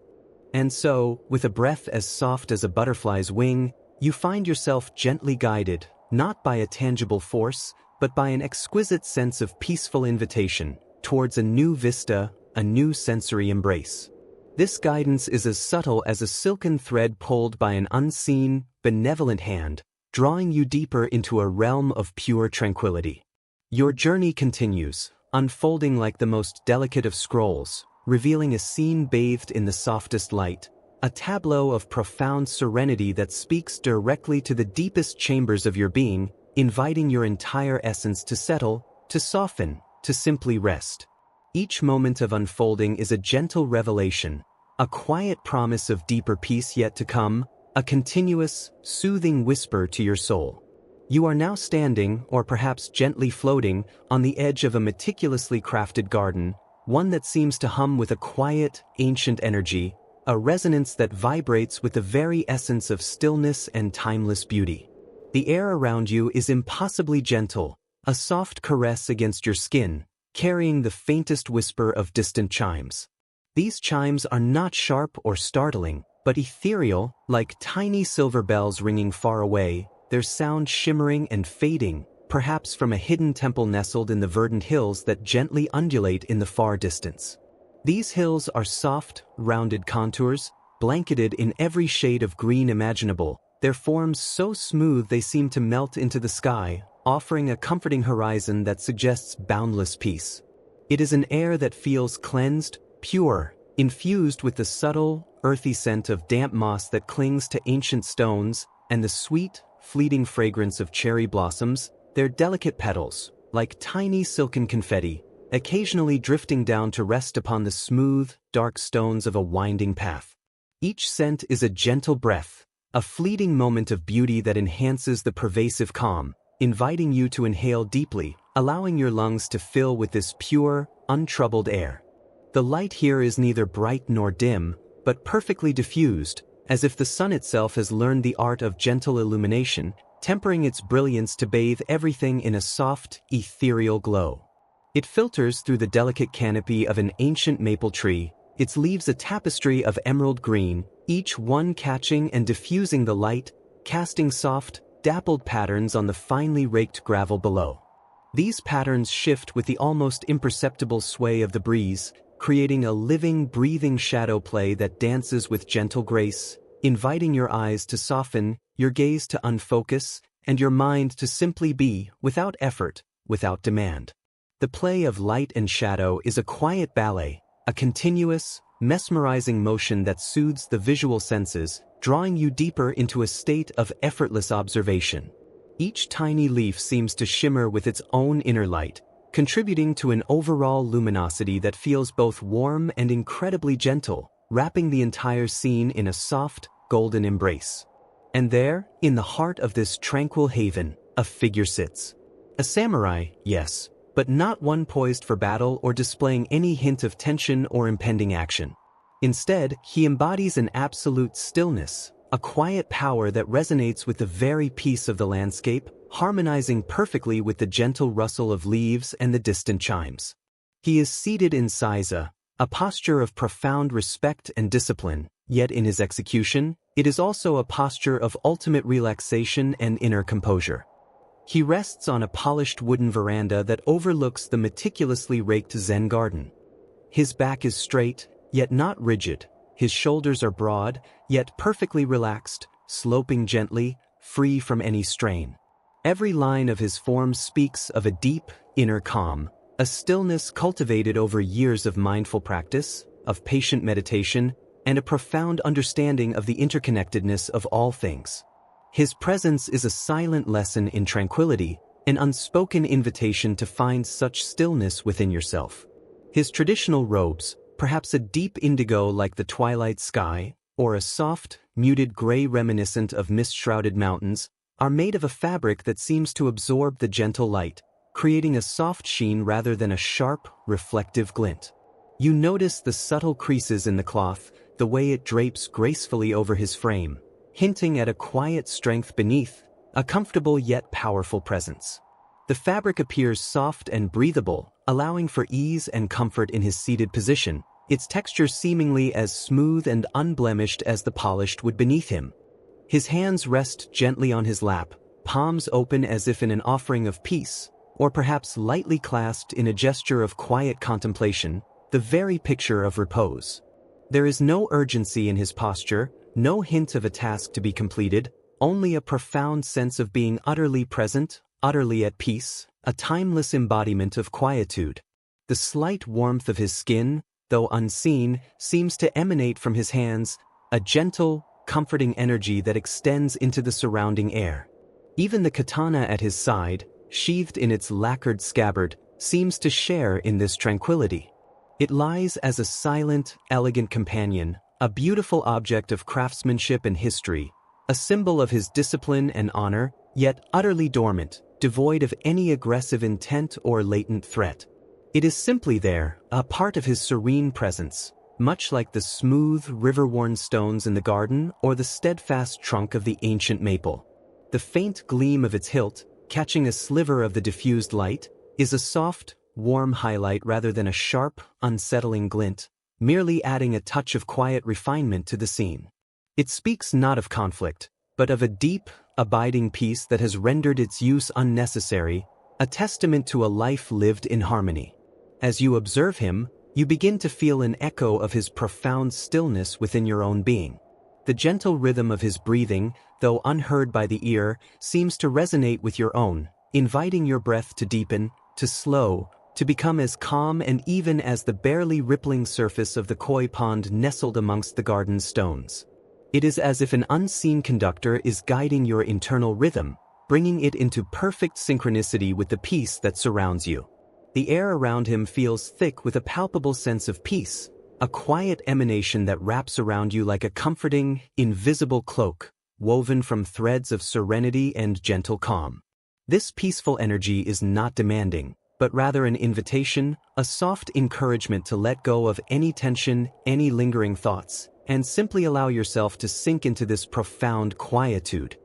And so, with a breath as soft as a butterfly's wing, you find yourself gently guided, not by a tangible force, but by an exquisite sense of peaceful invitation, towards a new vista, a new sensory embrace. This guidance is as subtle as a silken thread pulled by an unseen, benevolent hand, drawing you deeper into a realm of pure tranquility. Your journey continues, unfolding like the most delicate of scrolls, revealing a scene bathed in the softest light, a tableau of profound serenity that speaks directly to the deepest chambers of your being, inviting your entire essence to settle, to soften, to simply rest. Each moment of unfolding is a gentle revelation, a quiet promise of deeper peace yet to come, a continuous, soothing whisper to your soul. You are now standing, or perhaps gently floating, on the edge of a meticulously crafted garden, one that seems to hum with a quiet, ancient energy, a resonance that vibrates with the very essence of stillness and timeless beauty. The air around you is impossibly gentle, a soft caress against your skin, carrying the faintest whisper of distant chimes. These chimes are not sharp or startling, but ethereal, like tiny silver bells ringing far away, their sound shimmering and fading, perhaps from a hidden temple nestled in the verdant hills that gently undulate in the far distance. These hills are soft, rounded contours, blanketed in every shade of green imaginable, their forms so smooth they seem to melt into the sky, offering a comforting horizon that suggests boundless peace. It is an air that feels cleansed, pure, infused with the subtle, earthy scent of damp moss that clings to ancient stones, and the sweet, fleeting fragrance of cherry blossoms, their delicate petals, like tiny silken confetti, occasionally drifting down to rest upon the smooth, dark stones of a winding path. Each scent is a gentle breath, a fleeting moment of beauty that enhances the pervasive calm, inviting you to inhale deeply, allowing your lungs to fill with this pure, untroubled air. The light here is neither bright nor dim, but perfectly diffused, as if the sun itself has learned the art of gentle illumination, tempering its brilliance to bathe everything in a soft, ethereal glow. It filters through the delicate canopy of an ancient maple tree, its leaves a tapestry of emerald green, each one catching and diffusing the light, casting soft, dappled patterns on the finely raked gravel below. These patterns shift with the almost imperceptible sway of the breeze, creating a living, breathing shadow play that dances with gentle grace, inviting your eyes to soften, your gaze to unfocus, and your mind to simply be, without effort, without demand. The play of light and shadow is a quiet ballet, a continuous, mesmerizing motion that soothes the visual senses, drawing you deeper into a state of effortless observation. Each tiny leaf seems to shimmer with its own inner light, contributing to an overall luminosity that feels both warm and incredibly gentle, wrapping the entire scene in a soft, golden embrace. And there, in the heart of this tranquil haven, a figure sits. A samurai, yes, but not one poised for battle or displaying any hint of tension or impending action. Instead, he embodies an absolute stillness, a quiet power that resonates with the very peace of the landscape, harmonizing perfectly with the gentle rustle of leaves and the distant chimes. He is seated in seiza, a posture of profound respect and discipline, yet in his execution, it is also a posture of ultimate relaxation and inner composure. He rests on a polished wooden veranda that overlooks the meticulously raked Zen garden. His back is straight, yet not rigid. His shoulders are broad, yet perfectly relaxed, sloping gently, free from any strain. Every line of his form speaks of a deep, inner calm, a stillness cultivated over years of mindful practice, of patient meditation, and a profound understanding of the interconnectedness of all things. His presence is a silent lesson in tranquility, an unspoken invitation to find such stillness within yourself. His traditional robes, perhaps a deep indigo like the twilight sky, or a soft, muted gray reminiscent of mist-shrouded mountains, are made of a fabric that seems to absorb the gentle light, creating a soft sheen rather than a sharp, reflective glint. You notice the subtle creases in the cloth, the way it drapes gracefully over his frame, hinting at a quiet strength beneath, a comfortable yet powerful presence. The fabric appears soft and breathable, allowing for ease and comfort in his seated position, its texture seemingly as smooth and unblemished as the polished wood beneath him. His hands rest gently on his lap, palms open as if in an offering of peace, or perhaps lightly clasped in a gesture of quiet contemplation, the very picture of repose. There is no urgency in his posture, no hint of a task to be completed, only a profound sense of being utterly present, utterly at peace, a timeless embodiment of quietude. The slight warmth of his skin, though unseen, seems to emanate from his hands, a gentle, comforting energy that extends into the surrounding air. Even the katana at his side, sheathed in its lacquered scabbard, seems to share in this tranquility. It lies as a silent, elegant companion, a beautiful object of craftsmanship and history, a symbol of his discipline and honor, yet utterly dormant, devoid of any aggressive intent or latent threat. It is simply there, a part of his serene presence, much like the smooth, river-worn stones in the garden or the steadfast trunk of the ancient maple. The faint gleam of its hilt, catching a sliver of the diffused light, is a soft, warm highlight rather than a sharp, unsettling glint, merely adding a touch of quiet refinement to the scene. It speaks not of conflict, but of a deep, abiding peace that has rendered its use unnecessary, a testament to a life lived in harmony. As you observe him, you begin to feel an echo of his profound stillness within your own being. The gentle rhythm of his breathing, though unheard by the ear, seems to resonate with your own, inviting your breath to deepen, to slow, to become as calm and even as the barely rippling surface of the koi pond nestled amongst the garden's stones. It is as if an unseen conductor is guiding your internal rhythm, bringing it into perfect synchronicity with the peace that surrounds you. The air around him feels thick with a palpable sense of peace, a quiet emanation that wraps around you like a comforting, invisible cloak, woven from threads of serenity and gentle calm. This peaceful energy is not demanding, but rather an invitation, a soft encouragement to let go of any tension, any lingering thoughts, and simply allow yourself to sink into this profound quietude.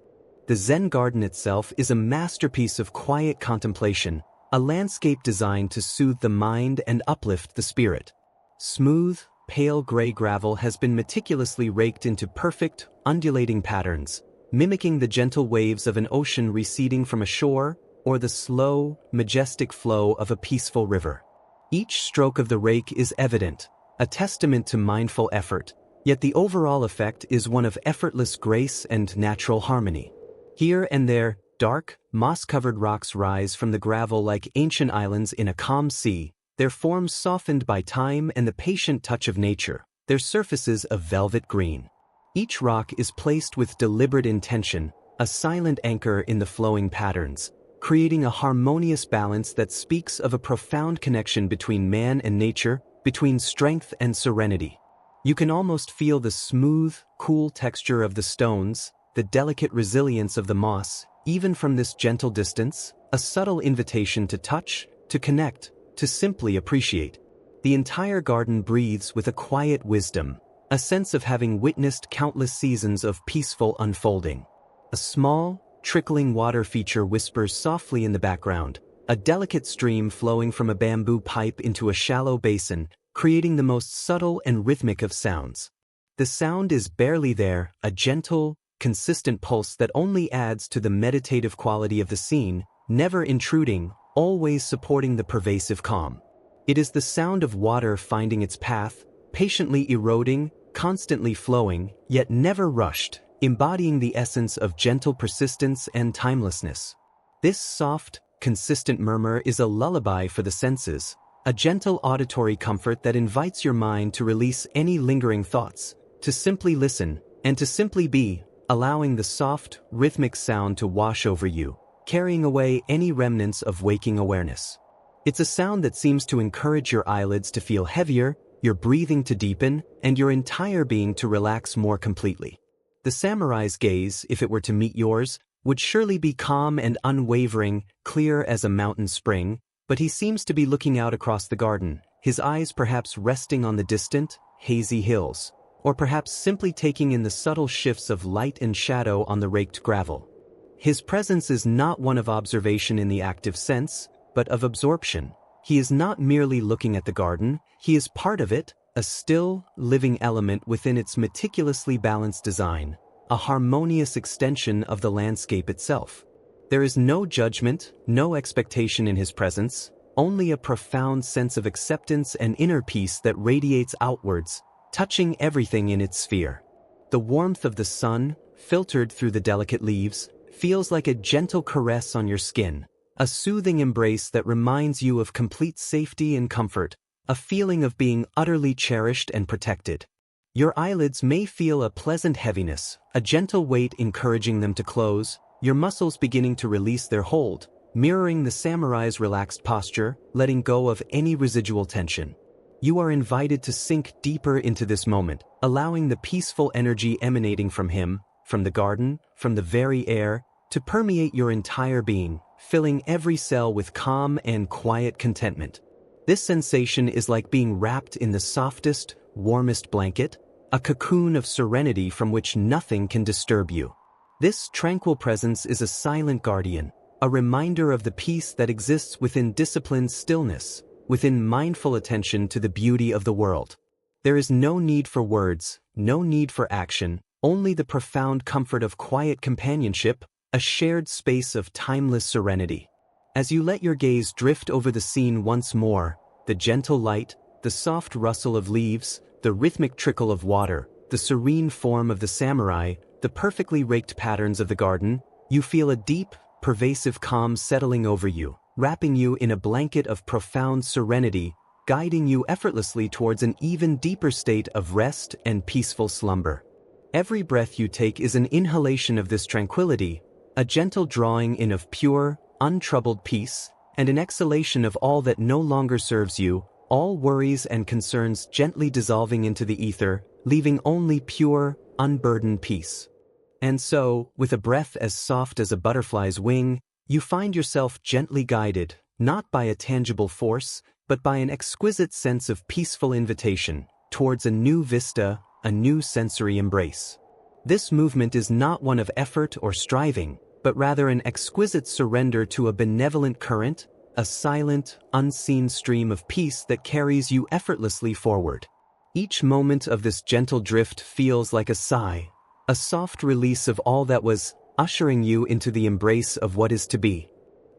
The Zen garden itself is a masterpiece of quiet contemplation, a landscape designed to soothe the mind and uplift the spirit. Smooth, pale gray gravel has been meticulously raked into perfect, undulating patterns, mimicking the gentle waves of an ocean receding from a shore, or the slow, majestic flow of a peaceful river. Each stroke of the rake is evident, a testament to mindful effort, yet the overall effect is one of effortless grace and natural harmony. Here and there, dark, moss-covered rocks rise from the gravel like ancient islands in a calm sea, their forms softened by time and the patient touch of nature, their surfaces of velvet green. Each rock is placed with deliberate intention, a silent anchor in the flowing patterns, creating a harmonious balance that speaks of a profound connection between man and nature, between strength and serenity. You can almost feel the smooth, cool texture of the stones, the delicate resilience of the moss, even from this gentle distance, a subtle invitation to touch, to connect, to simply appreciate. The entire garden breathes with a quiet wisdom, a sense of having witnessed countless seasons of peaceful unfolding. A small, trickling water feature whispers softly in the background, a delicate stream flowing from a bamboo pipe into a shallow basin, creating the most subtle and rhythmic of sounds. The sound is barely there, a gentle, consistent pulse that only adds to the meditative quality of the scene, never intruding, always supporting the pervasive calm. It is the sound of water finding its path, patiently eroding, constantly flowing, yet never rushed, embodying the essence of gentle persistence and timelessness. This soft, consistent murmur is a lullaby for the senses, a gentle auditory comfort that invites your mind to release any lingering thoughts, to simply listen, and to simply be, allowing the soft, rhythmic sound to wash over you, carrying away any remnants of waking awareness. It's a sound that seems to encourage your eyelids to feel heavier, your breathing to deepen, and your entire being to relax more completely. The samurai's gaze, if it were to meet yours, would surely be calm and unwavering, clear as a mountain spring, but he seems to be looking out across the garden, his eyes perhaps resting on the distant, hazy hills, or perhaps simply taking in the subtle shifts of light and shadow on the raked gravel. His presence is not one of observation in the active sense, but of absorption. He is not merely looking at the garden, he is part of it, a still, living element within its meticulously balanced design, a harmonious extension of the landscape itself. There is no judgment, no expectation in his presence, only a profound sense of acceptance and inner peace that radiates outwards, touching everything in its sphere. The warmth of the sun, filtered through the delicate leaves, feels like a gentle caress on your skin, a soothing embrace that reminds you of complete safety and comfort, a feeling of being utterly cherished and protected. Your eyelids may feel a pleasant heaviness, a gentle weight encouraging them to close, your muscles beginning to release their hold, mirroring the samurai's relaxed posture, letting go of any residual tension. You are invited to sink deeper into this moment, allowing the peaceful energy emanating from him, from the garden, from the very air, to permeate your entire being, filling every cell with calm and quiet contentment. This sensation is like being wrapped in the softest, warmest blanket, a cocoon of serenity from which nothing can disturb you. This tranquil presence is a silent guardian, a reminder of the peace that exists within disciplined stillness, within mindful attention to the beauty of the world. There is no need for words, no need for action, only the profound comfort of quiet companionship, a shared space of timeless serenity. As you let your gaze drift over the scene once more, the gentle light, the soft rustle of leaves, the rhythmic trickle of water, the serene form of the samurai, the perfectly raked patterns of the garden, you feel a deep, pervasive calm settling over you, wrapping you in a blanket of profound serenity, guiding you effortlessly towards an even deeper state of rest and peaceful slumber. Every breath you take is an inhalation of this tranquility, a gentle drawing in of pure, untroubled peace, and an exhalation of all that no longer serves you, all worries and concerns gently dissolving into the ether, leaving only pure, unburdened peace. And so, with a breath as soft as a butterfly's wing, you find yourself gently guided, not by a tangible force, but by an exquisite sense of peaceful invitation, towards a new vista, a new sensory embrace. This movement is not one of effort or striving, but rather an exquisite surrender to a benevolent current, a silent, unseen stream of peace that carries you effortlessly forward. Each moment of this gentle drift feels like a sigh, a soft release of all that was, ushering you into the embrace of what is to be.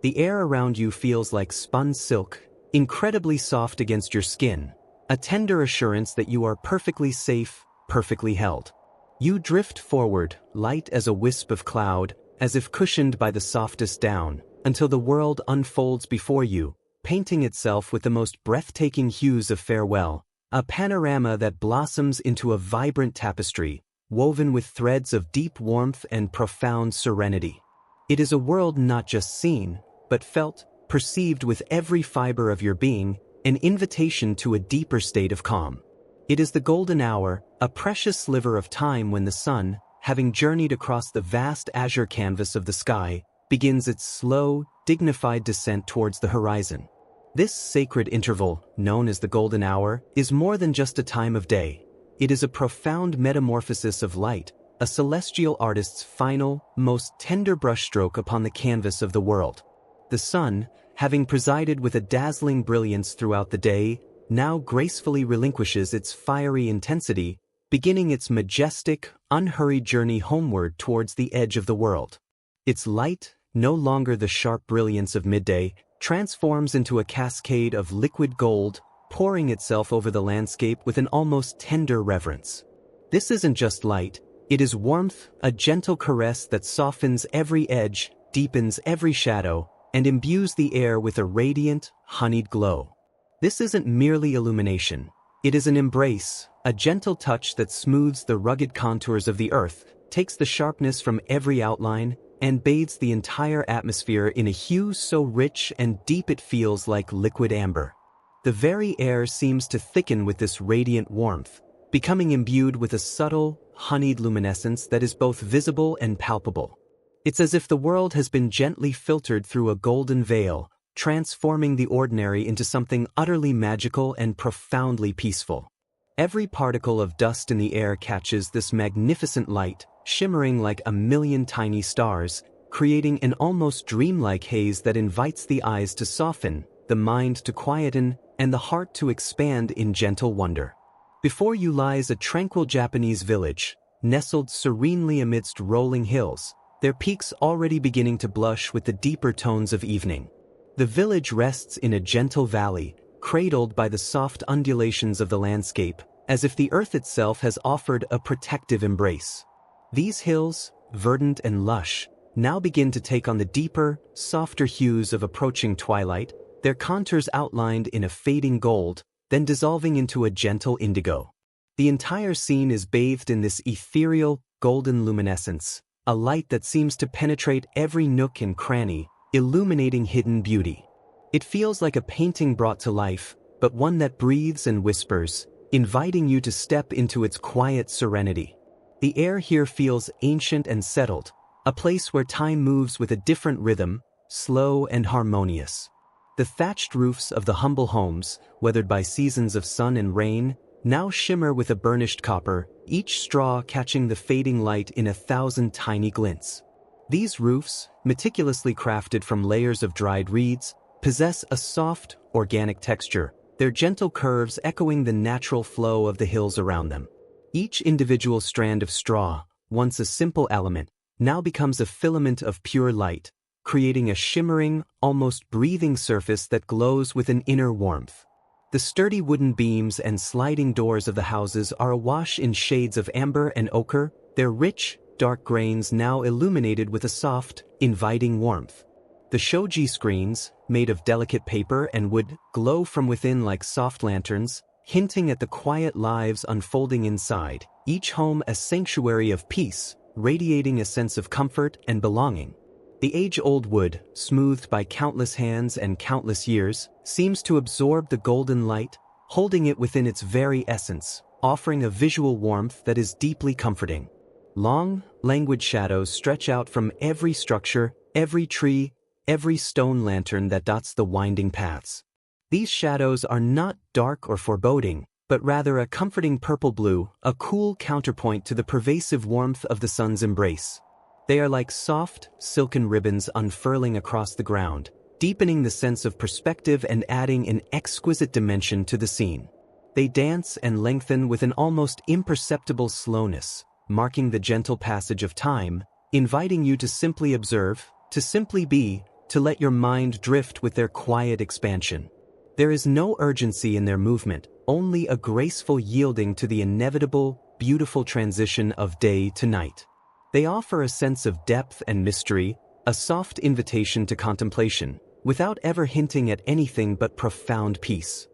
The air around you feels like spun silk, incredibly soft against your skin, a tender assurance that you are perfectly safe, perfectly held. You drift forward, light as a wisp of cloud, as if cushioned by the softest down, until the world unfolds before you, painting itself with the most breathtaking hues of farewell, a panorama that blossoms into a vibrant tapestry, woven with threads of deep warmth and profound serenity. It is a world not just seen, but felt, perceived with every fiber of your being, an invitation to a deeper state of calm. It is the golden hour, a precious sliver of time when the sun, having journeyed across the vast azure canvas of the sky, begins its slow, dignified descent towards the horizon. This sacred interval, known as the golden hour, is more than just a time of day. It is a profound metamorphosis of light, a celestial artist's final, most tender brushstroke upon the canvas of the world. The sun, having presided with a dazzling brilliance throughout the day, now gracefully relinquishes its fiery intensity, beginning its majestic, unhurried journey homeward towards the edge of the world. Its light, no longer the sharp brilliance of midday, transforms into a cascade of liquid gold, pouring itself over the landscape with an almost tender reverence. This isn't just light, it is warmth, a gentle caress that softens every edge, deepens every shadow, and imbues the air with a radiant, honeyed glow. This isn't merely illumination. It is an embrace, a gentle touch that smooths the rugged contours of the earth, takes the sharpness from every outline, and bathes the entire atmosphere in a hue so rich and deep it feels like liquid amber. The very air seems to thicken with this radiant warmth, becoming imbued with a subtle, honeyed luminescence that is both visible and palpable. It's as if the world has been gently filtered through a golden veil, transforming the ordinary into something utterly magical and profoundly peaceful. Every particle of dust in the air catches this magnificent light, shimmering like a million tiny stars, creating an almost dreamlike haze that invites the eyes to soften, the mind to quieten, and the heart to expand in gentle wonder. Before you lies a tranquil Japanese village, nestled serenely amidst rolling hills, their peaks already beginning to blush with the deeper tones of evening. The village rests in a gentle valley, cradled by the soft undulations of the landscape, as if the earth itself has offered a protective embrace. These hills, verdant and lush, now begin to take on the deeper, softer hues of approaching twilight, their contours outlined in a fading gold, then dissolving into a gentle indigo. The entire scene is bathed in this ethereal, golden luminescence, a light that seems to penetrate every nook and cranny, illuminating hidden beauty. It feels like a painting brought to life, but one that breathes and whispers, inviting you to step into its quiet serenity. The air here feels ancient and settled, a place where time moves with a different rhythm, slow and harmonious. The thatched roofs of the humble homes, weathered by seasons of sun and rain, now shimmer with a burnished copper, each straw catching the fading light in 1,000 tiny glints. These roofs, meticulously crafted from layers of dried reeds, possess a soft, organic texture, their gentle curves echoing the natural flow of the hills around them. Each individual strand of straw, once a simple element, now becomes a filament of pure light, creating a shimmering, almost breathing surface that glows with an inner warmth. The sturdy wooden beams and sliding doors of the houses are awash in shades of amber and ochre, their rich, dark grains now illuminated with a soft, inviting warmth. The shoji screens, made of delicate paper and wood, glow from within like soft lanterns, hinting at the quiet lives unfolding inside, each home a sanctuary of peace, radiating a sense of comfort and belonging. The age-old wood, smoothed by countless hands and countless years, seems to absorb the golden light, holding it within its very essence, offering a visual warmth that is deeply comforting. Long, languid shadows stretch out from every structure, every tree, every stone lantern that dots the winding paths. These shadows are not dark or foreboding, but rather a comforting purple-blue, a cool counterpoint to the pervasive warmth of the sun's embrace. They are like soft, silken ribbons unfurling across the ground, deepening the sense of perspective and adding an exquisite dimension to the scene. They dance and lengthen with an almost imperceptible slowness, marking the gentle passage of time, inviting you to simply observe, to simply be, to let your mind drift with their quiet expansion. There is no urgency in their movement, only a graceful yielding to the inevitable, beautiful transition of day to night. They offer a sense of depth and mystery, a soft invitation to contemplation, without ever hinting at anything but profound peace.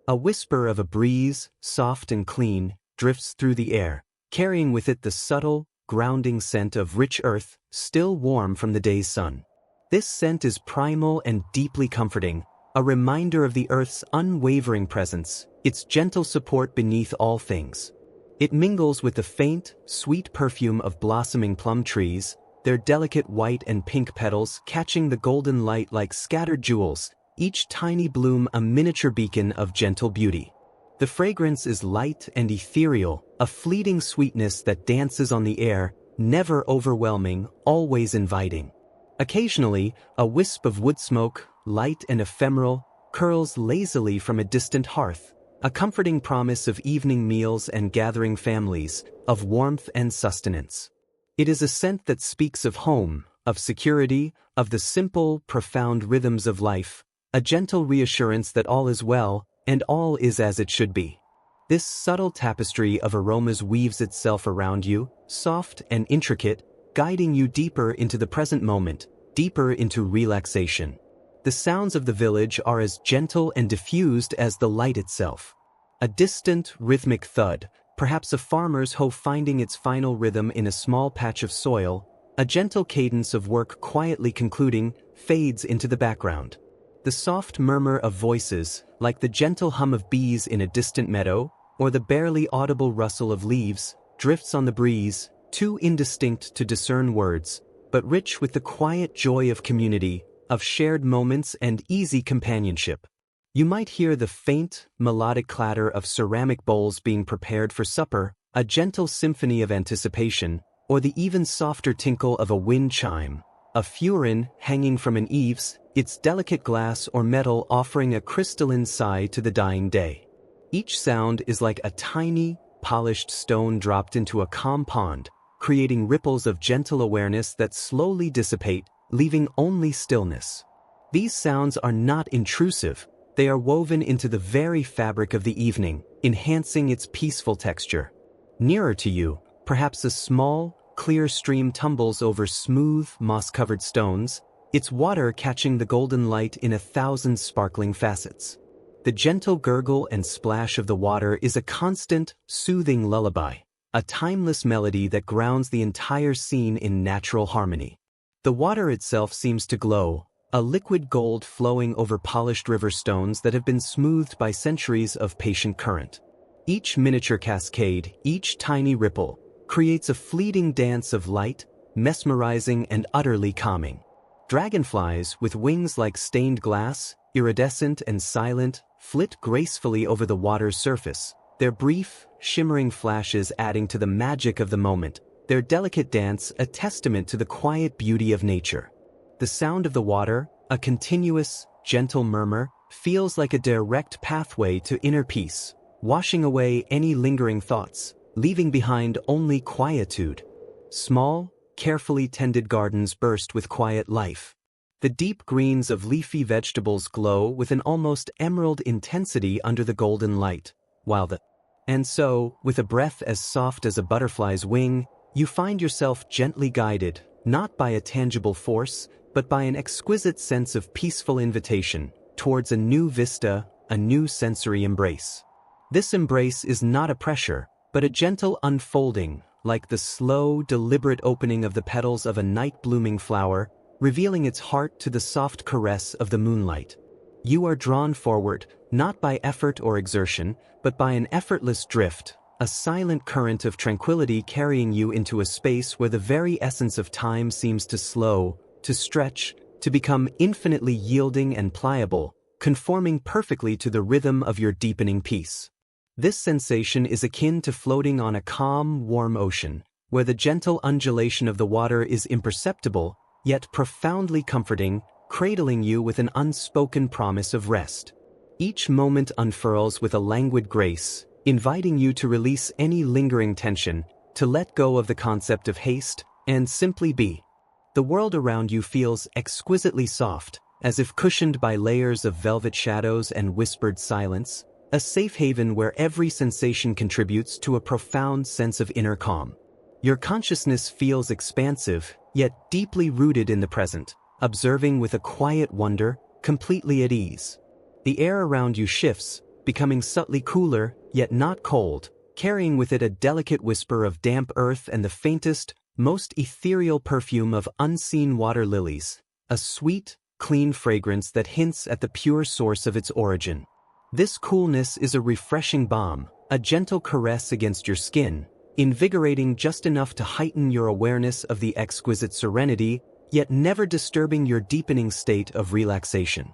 A whisper of a breeze, soft and clean, drifts through the air, carrying with it the subtle, grounding scent of rich earth, still warm from the day's sun. This scent is primal and deeply comforting, a reminder of the earth's unwavering presence, its gentle support beneath all things. It mingles with the faint, sweet perfume of blossoming plum trees, their delicate white and pink petals catching the golden light like scattered jewels, each tiny bloom a miniature beacon of gentle beauty. The fragrance is light and ethereal, a fleeting sweetness that dances on the air, never overwhelming, always inviting. Occasionally, a wisp of wood smoke, light and ephemeral, curls lazily from a distant hearth, a comforting promise of evening meals and gathering families, of warmth and sustenance. It is a scent that speaks of home, of security, of the simple, profound rhythms of life, a gentle reassurance that all is well, and all is as it should be. This subtle tapestry of aromas weaves itself around you, soft and intricate, guiding you deeper into the present moment, deeper into relaxation. The sounds of the village are as gentle and diffused as the light itself. A distant, rhythmic thud, perhaps a farmer's hoe finding its final rhythm in a small patch of soil, a gentle cadence of work quietly concluding, fades into the background. The soft murmur of voices, like the gentle hum of bees in a distant meadow, or the barely audible rustle of leaves, drifts on the breeze, too indistinct to discern words, but rich with the quiet joy of community, of shared moments and easy companionship. You might hear the faint, melodic clatter of ceramic bowls being prepared for supper, a gentle symphony of anticipation, or the even softer tinkle of a wind chime, a furine hanging from an eaves, its delicate glass or metal offering a crystalline sigh to the dying day. Each sound is like a tiny, polished stone dropped into a calm pond, creating ripples of gentle awareness that slowly dissipate, leaving only stillness. These sounds are not intrusive, they are woven into the very fabric of the evening, enhancing its peaceful texture. Nearer to you, perhaps a small, clear stream tumbles over smooth, moss-covered stones, its water catching the golden light in 1,000 sparkling facets. The gentle gurgle and splash of the water is a constant, soothing lullaby, a timeless melody that grounds the entire scene in natural harmony. The water itself seems to glow, a liquid gold flowing over polished river stones that have been smoothed by centuries of patient current. Each miniature cascade, each tiny ripple, creates a fleeting dance of light, mesmerizing and utterly calming. Dragonflies, with wings like stained glass, iridescent and silent, flit gracefully over the water's surface, their brief, shimmering flashes adding to the magic of the moment, their delicate dance a testament to the quiet beauty of nature. The sound of the water, a continuous, gentle murmur, feels like a direct pathway to inner peace, washing away any lingering thoughts, leaving behind only quietude. Small, carefully tended gardens burst with quiet life. The deep greens of leafy vegetables glow with an almost emerald intensity under the golden light, and so, with a breath as soft as a butterfly's wing, you find yourself gently guided, not by a tangible force, but by an exquisite sense of peaceful invitation, towards a new vista, a new sensory embrace. This embrace is not a pressure, but a gentle unfolding, like the slow, deliberate opening of the petals of a night-blooming flower, revealing its heart to the soft caress of the moonlight. You are drawn forward, not by effort or exertion, but by an effortless drift, a silent current of tranquility carrying you into a space where the very essence of time seems to slow, to stretch, to become infinitely yielding and pliable, conforming perfectly to the rhythm of your deepening peace. This sensation is akin to floating on a calm, warm ocean, where the gentle undulation of the water is imperceptible, yet profoundly comforting, cradling you with an unspoken promise of rest. Each moment unfurls with a languid grace, inviting you to release any lingering tension, to let go of the concept of haste, and simply be. The world around you feels exquisitely soft, as if cushioned by layers of velvet shadows and whispered silence, a safe haven where every sensation contributes to a profound sense of inner calm. Your consciousness feels expansive, yet deeply rooted in the present, observing with a quiet wonder, completely at ease. The air around you shifts, becoming subtly cooler, yet not cold, carrying with it a delicate whisper of damp earth and the faintest, most ethereal perfume of unseen water lilies, a sweet, clean fragrance that hints at the pure source of its origin. This coolness is a refreshing balm, a gentle caress against your skin, invigorating just enough to heighten your awareness of the exquisite serenity, yet never disturbing your deepening state of relaxation.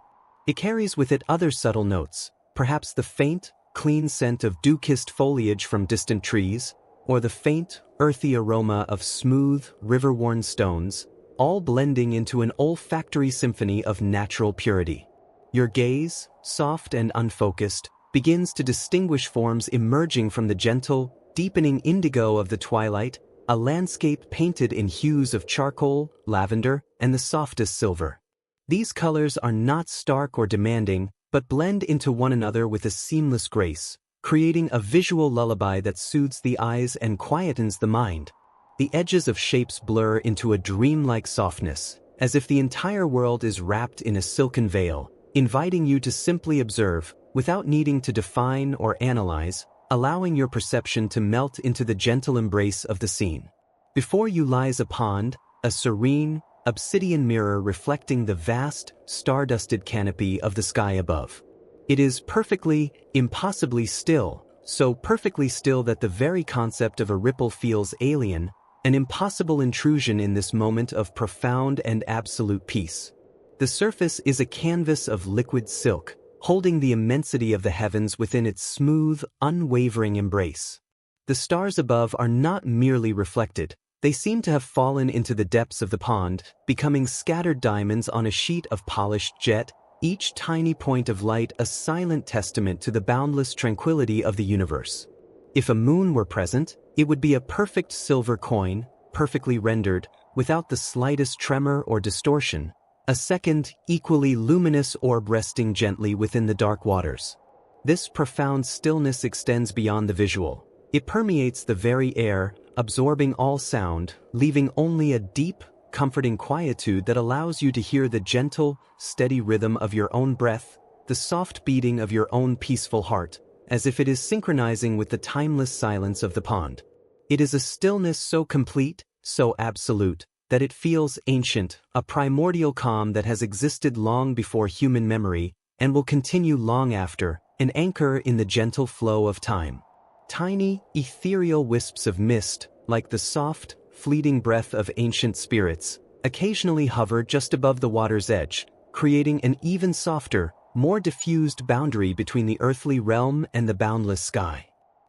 It carries with it other subtle notes, perhaps the faint, clean scent of dew-kissed foliage from distant trees, or the faint, earthy aroma of smooth, river-worn stones, all blending into an olfactory symphony of natural purity. Your gaze, soft and unfocused, begins to distinguish forms emerging from the gentle, deepening indigo of the twilight, a landscape painted in hues of charcoal, lavender, and the softest silver. These colors are not stark or demanding, but blend into one another with a seamless grace, creating a visual lullaby that soothes the eyes and quietens the mind. The edges of shapes blur into a dreamlike softness, as if the entire world is wrapped in a silken veil, inviting you to simply observe, without needing to define or analyze, allowing your perception to melt into the gentle embrace of the scene. Before you lies a pond, a serene, obsidian mirror reflecting the vast, star-dusted canopy of the sky above. It is perfectly, impossibly still, so perfectly still that the very concept of a ripple feels alien, an impossible intrusion in this moment of profound and absolute peace. The surface is a canvas of liquid silk, holding the immensity of the heavens within its smooth, unwavering embrace. The stars above are not merely reflected, They seem to have fallen into the depths of the pond, becoming scattered diamonds on a sheet of polished jet, each tiny point of light a silent testament to the boundless tranquility of the universe. If a moon were present, it would be a perfect silver coin, perfectly rendered, without the slightest tremor or distortion, a second, equally luminous orb resting gently within the dark waters. This profound stillness extends beyond the visual. It permeates the very air, absorbing all sound, leaving only a deep, comforting quietude that allows you to hear the gentle, steady rhythm of your own breath, the soft beating of your own peaceful heart, as if it is synchronizing with the timeless silence of the pond. It is a stillness so complete, so absolute, that it feels ancient, a primordial calm that has existed long before human memory, and will continue long after, an anchor in the gentle flow of time. Tiny, ethereal wisps of mist, like the soft, fleeting breath of ancient spirits, occasionally hover just above the water's edge, creating an even softer, more diffused boundary between the earthly realm and the boundless sky.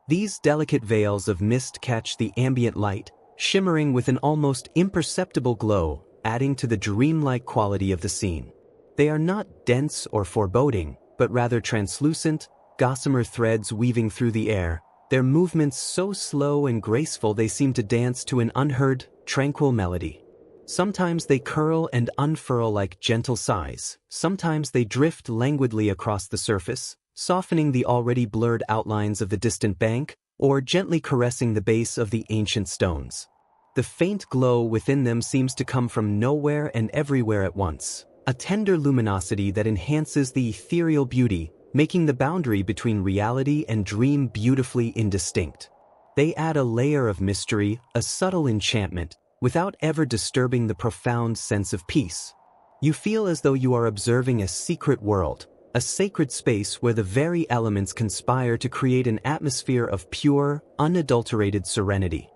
These delicate veils of mist catch the ambient light, shimmering with an almost imperceptible glow, adding to the dreamlike quality of the scene. They are not dense or foreboding, but rather translucent, gossamer threads weaving through the air, their movements so slow and graceful they seem to dance to an unheard, tranquil melody. Sometimes they curl and unfurl like gentle sighs, sometimes they drift languidly across the surface, softening the already blurred outlines of the distant bank, or gently caressing the base of the ancient stones. The faint glow within them seems to come from nowhere and everywhere at once, a tender luminosity that enhances the ethereal beauty, making the boundary between reality and dream beautifully indistinct. They add a layer of mystery, a subtle enchantment, without ever disturbing the profound sense of peace. You feel as though you are observing a secret world, a sacred space where the very elements conspire to create an atmosphere of pure, unadulterated serenity.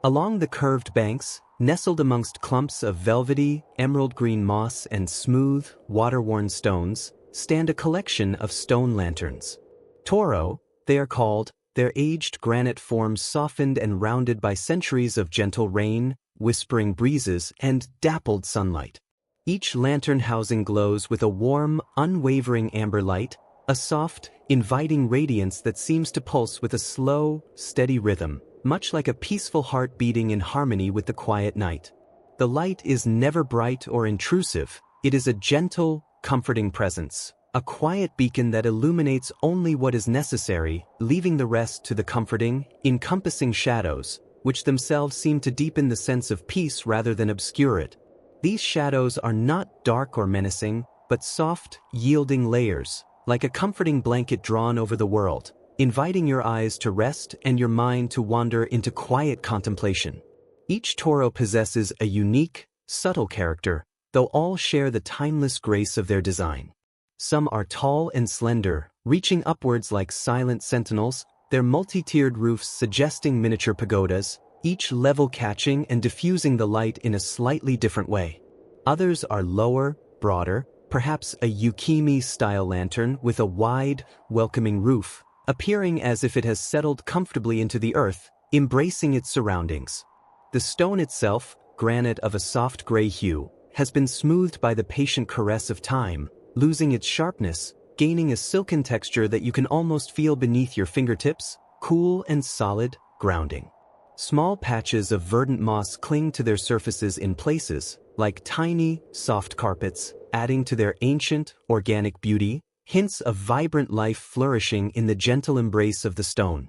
Along the curved banks, nestled amongst clumps of velvety, emerald-green moss and smooth, water-worn stones, stand a collection of stone lanterns. Toro, they are called, their aged granite forms softened and rounded by centuries of gentle rain, whispering breezes, and dappled sunlight. Each lantern housing glows with a warm, unwavering amber light, a soft, inviting radiance that seems to pulse with a slow, steady rhythm, much like a peaceful heart beating in harmony with the quiet night. The light is never bright or intrusive, it is a gentle, comforting presence, a quiet beacon that illuminates only what is necessary, leaving the rest to the comforting, encompassing shadows, which themselves seem to deepen the sense of peace rather than obscure it. These shadows are not dark or menacing, but soft, yielding layers, like a comforting blanket drawn over the world, inviting your eyes to rest and your mind to wander into quiet contemplation. Each Toro possesses a unique, subtle character, though all share the timeless grace of their design. Some are tall and slender, reaching upwards like silent sentinels, their multi-tiered roofs suggesting miniature pagodas, each level catching and diffusing the light in a slightly different way. Others are lower, broader, perhaps a yukimi-style lantern with a wide, welcoming roof, appearing as if it has settled comfortably into the earth, embracing its surroundings. The stone itself, granite of a soft gray hue, has been smoothed by the patient caress of time, losing its sharpness, gaining a silken texture that you can almost feel beneath your fingertips, cool and solid, grounding. Small patches of verdant moss cling to their surfaces in places, like tiny, soft carpets, adding to their ancient, organic beauty, hints of vibrant life flourishing in the gentle embrace of the stone.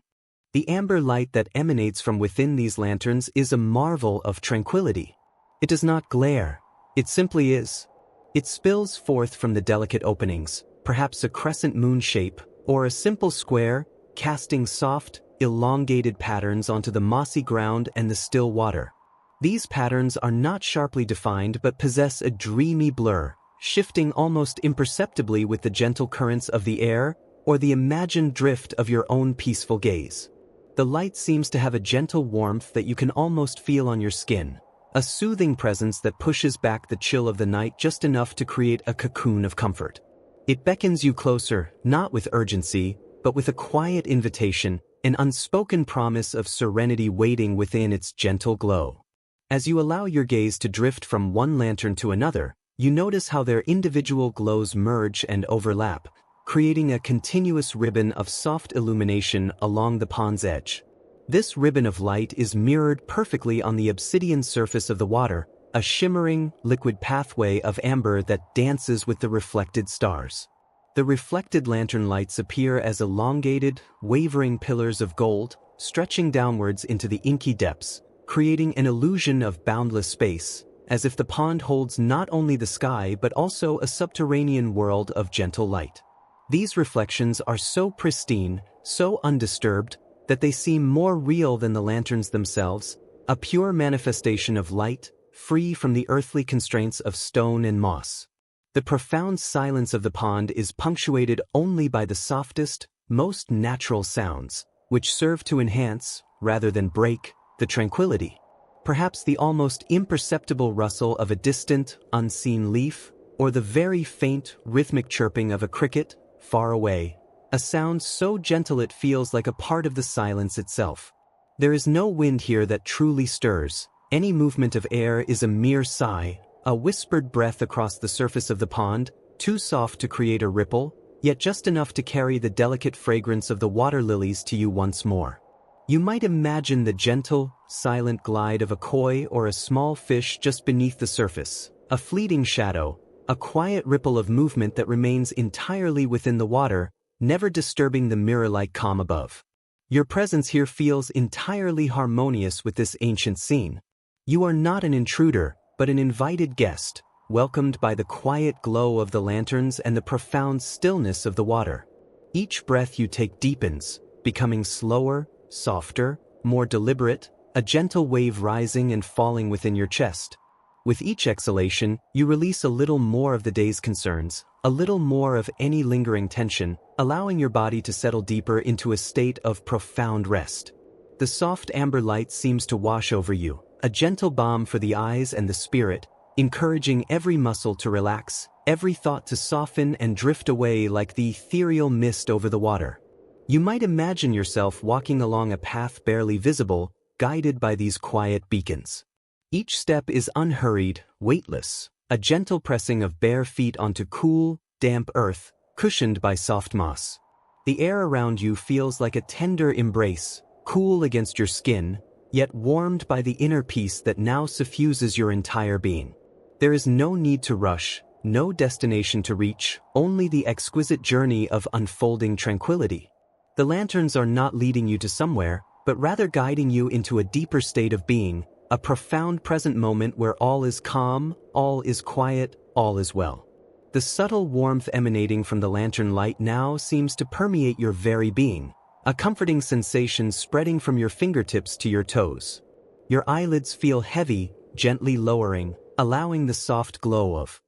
The amber light that emanates from within these lanterns is a marvel of tranquility. It does not glare, it simply is. It spills forth from the delicate openings, perhaps a crescent moon shape, or a simple square, casting soft, elongated patterns onto the mossy ground and the still water. These patterns are not sharply defined but possess a dreamy blur, shifting almost imperceptibly with the gentle currents of the air or the imagined drift of your own peaceful gaze. The light seems to have a gentle warmth that you can almost feel on your skin, a soothing presence that pushes back the chill of the night just enough to create a cocoon of comfort. It beckons you closer, not with urgency, but with a quiet invitation, an unspoken promise of serenity waiting within its gentle glow. As you allow your gaze to drift from one lantern to another, you notice how their individual glows merge and overlap, creating a continuous ribbon of soft illumination along the pond's edge. This ribbon of light is mirrored perfectly on the obsidian surface of the water, a shimmering, liquid pathway of amber that dances with the reflected stars. The reflected lantern lights appear as elongated, wavering pillars of gold, stretching downwards into the inky depths, creating an illusion of boundless space, as if the pond holds not only the sky but also a subterranean world of gentle light. These reflections are so pristine, so undisturbed, that they seem more real than the lanterns themselves, a pure manifestation of light, free from the earthly constraints of stone and moss. The profound silence of the pond is punctuated only by the softest, most natural sounds, which serve to enhance, rather than break, the tranquility. Perhaps the almost imperceptible rustle of a distant, unseen leaf, or the very faint, rhythmic chirping of a cricket, far away, a sound so gentle it feels like a part of the silence itself. There is no wind here that truly stirs. Any movement of air is a mere sigh, a whispered breath across the surface of the pond, too soft to create a ripple, yet just enough to carry the delicate fragrance of the water lilies to you once more. You might imagine the gentle, silent glide of a koi or a small fish just beneath the surface, a fleeting shadow, a quiet ripple of movement that remains entirely within the water, never disturbing the mirror-like calm above. Your presence here feels entirely harmonious with this ancient scene. You are not an intruder, but an invited guest, welcomed by the quiet glow of the lanterns and the profound stillness of the water. Each breath you take deepens, becoming slower, softer, more deliberate, a gentle wave rising and falling within your chest. With each exhalation, you release a little more of the day's concerns, a little more of any lingering tension, allowing your body to settle deeper into a state of profound rest. The soft amber light seems to wash over you, a gentle balm for the eyes and the spirit, encouraging every muscle to relax, every thought to soften and drift away like the ethereal mist over the water. You might imagine yourself walking along a path barely visible, guided by these quiet beacons. Each step is unhurried, weightless, a gentle pressing of bare feet onto cool, damp earth, cushioned by soft moss. The air around you feels like a tender embrace, cool against your skin, yet warmed by the inner peace that now suffuses your entire being. There is no need to rush, no destination to reach, only the exquisite journey of unfolding tranquility. The lanterns are not leading you to somewhere, but rather guiding you into a deeper state of being, a profound present moment where all is calm, all is quiet, all is well. The subtle warmth emanating from the lantern light now seems to permeate your very being, a comforting sensation spreading from your fingertips to your toes. Your eyelids feel heavy, gently lowering, allowing the soft glow of.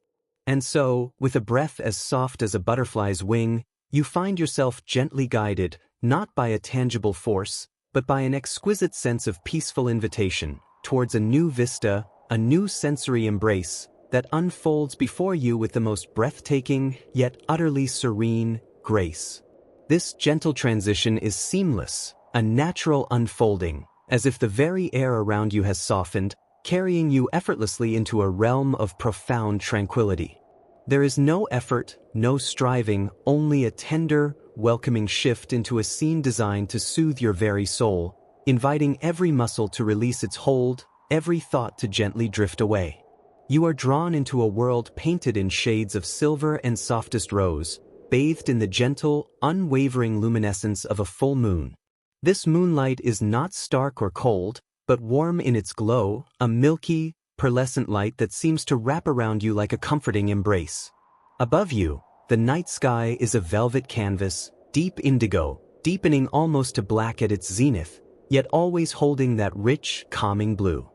And so, with a breath as soft as a butterfly's wing, you find yourself gently guided, not by a tangible force, but by an exquisite sense of peaceful invitation, towards a new vista, a new sensory embrace, that unfolds before you with the most breathtaking, yet utterly serene, grace. This gentle transition is seamless, a natural unfolding, as if the very air around you has softened, carrying you effortlessly into a realm of profound tranquility. There is no effort, no striving, only a tender, welcoming shift into a scene designed to soothe your very soul, inviting every muscle to release its hold, every thought to gently drift away. You are drawn into a world painted in shades of silver and softest rose, bathed in the gentle, unwavering luminescence of a full moon. This moonlight is not stark or cold, but warm in its glow, a milky, pearlescent light that seems to wrap around you like a comforting embrace. Above you, the night sky is a velvet canvas, deep indigo, deepening almost to black at its zenith, yet always holding that rich, calming blue.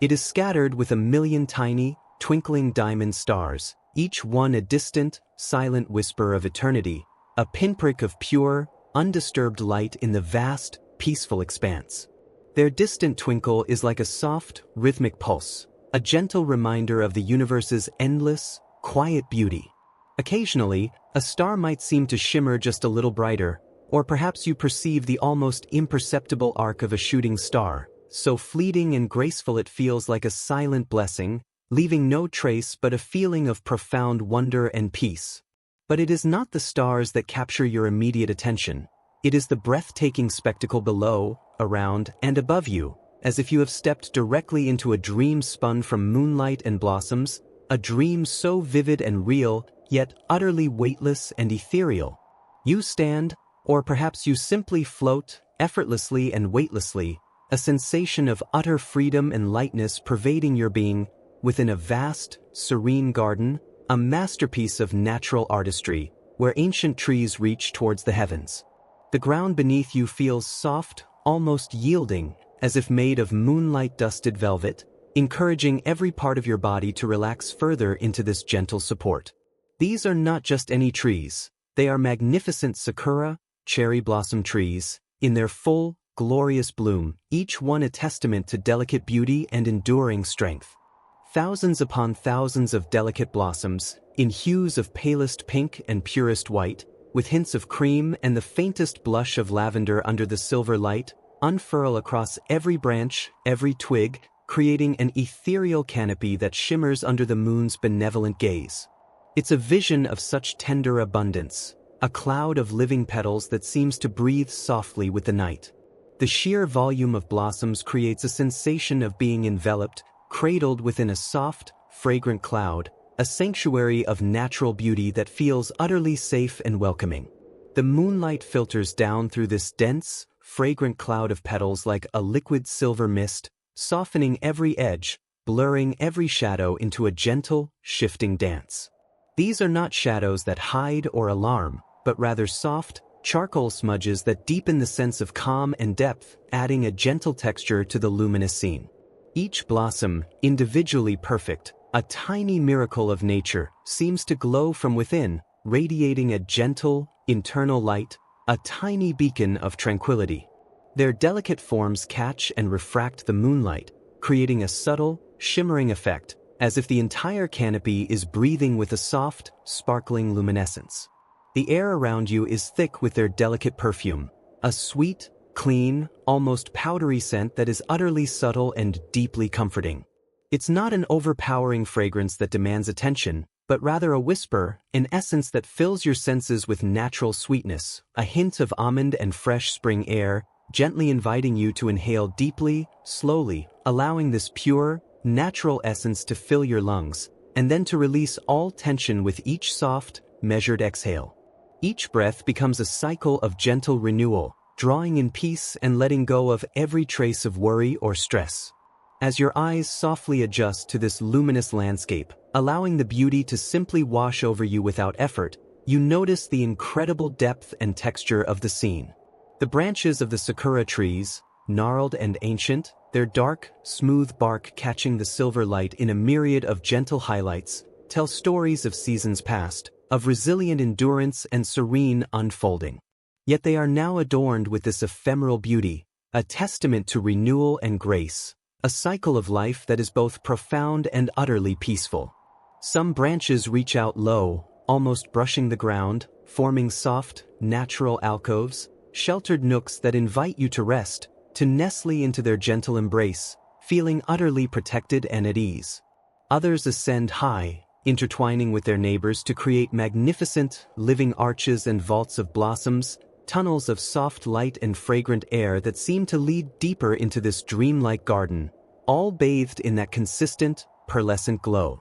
It is scattered with a million tiny, twinkling diamond stars, each one a distant, silent whisper of eternity, a pinprick of pure, undisturbed light in the vast, peaceful expanse. Their distant twinkle is like a soft, rhythmic pulse, a gentle reminder of the universe's endless, quiet beauty. Occasionally, a star might seem to shimmer just a little brighter, or perhaps you perceive the almost imperceptible arc of a shooting star, so fleeting and graceful it feels like a silent blessing, leaving no trace but a feeling of profound wonder and peace. But it is not the stars that capture your immediate attention. It is the breathtaking spectacle below, around, and above you, as if you have stepped directly into a dream spun from moonlight and blossoms, a dream so vivid and real, yet utterly weightless and ethereal. You stand, or perhaps you simply float, effortlessly and weightlessly, a sensation of utter freedom and lightness pervading your being, within a vast, serene garden, a masterpiece of natural artistry, where ancient trees reach towards the heavens. The ground beneath you feels soft, almost yielding, as if made of moonlight-dusted velvet, encouraging every part of your body to relax further into this gentle support. These are not just any trees, they are magnificent sakura, cherry blossom trees, in their full, glorious bloom, each one a testament to delicate beauty and enduring strength. Thousands upon thousands of delicate blossoms, in hues of palest pink and purest white, with hints of cream and the faintest blush of lavender under the silver light, unfurl across every branch, every twig, creating an ethereal canopy that shimmers under the moon's benevolent gaze. It's a vision of such tender abundance, a cloud of living petals that seems to breathe softly with the night. The sheer volume of blossoms creates a sensation of being enveloped, cradled within a soft, fragrant cloud, a sanctuary of natural beauty that feels utterly safe and welcoming. The moonlight filters down through this dense, fragrant cloud of petals like a liquid silver mist, softening every edge, blurring every shadow into a gentle, shifting dance. These are not shadows that hide or alarm, but rather soft, charcoal smudges that deepen the sense of calm and depth, adding a gentle texture to the luminous scene. Each blossom, individually perfect, a tiny miracle of nature, seems to glow from within, radiating a gentle, internal light, a tiny beacon of tranquility. Their delicate forms catch and refract the moonlight, creating a subtle, shimmering effect, as if the entire canopy is breathing with a soft, sparkling luminescence. The air around you is thick with their delicate perfume, a sweet, clean, almost powdery scent that is utterly subtle and deeply comforting. It's not an overpowering fragrance that demands attention, but rather a whisper, an essence that fills your senses with natural sweetness, a hint of almond and fresh spring air, gently inviting you to inhale deeply, slowly, allowing this pure, natural essence to fill your lungs, and then to release all tension with each soft, measured exhale. Each breath becomes a cycle of gentle renewal, drawing in peace and letting go of every trace of worry or stress. As your eyes softly adjust to this luminous landscape, allowing the beauty to simply wash over you without effort, you notice the incredible depth and texture of the scene. The branches of the sakura trees, gnarled and ancient, their dark, smooth bark catching the silver light in a myriad of gentle highlights, tell stories of seasons past, of resilient endurance and serene unfolding. Yet they are now adorned with this ephemeral beauty, a testament to renewal and grace, a cycle of life that is both profound and utterly peaceful. Some branches reach out low, almost brushing the ground, forming soft, natural alcoves, sheltered nooks that invite you to rest, to nestle into their gentle embrace, feeling utterly protected and at ease. Others ascend high, intertwining with their neighbors to create magnificent, living arches and vaults of blossoms, tunnels of soft light and fragrant air that seem to lead deeper into this dreamlike garden, all bathed in that consistent, pearlescent glow.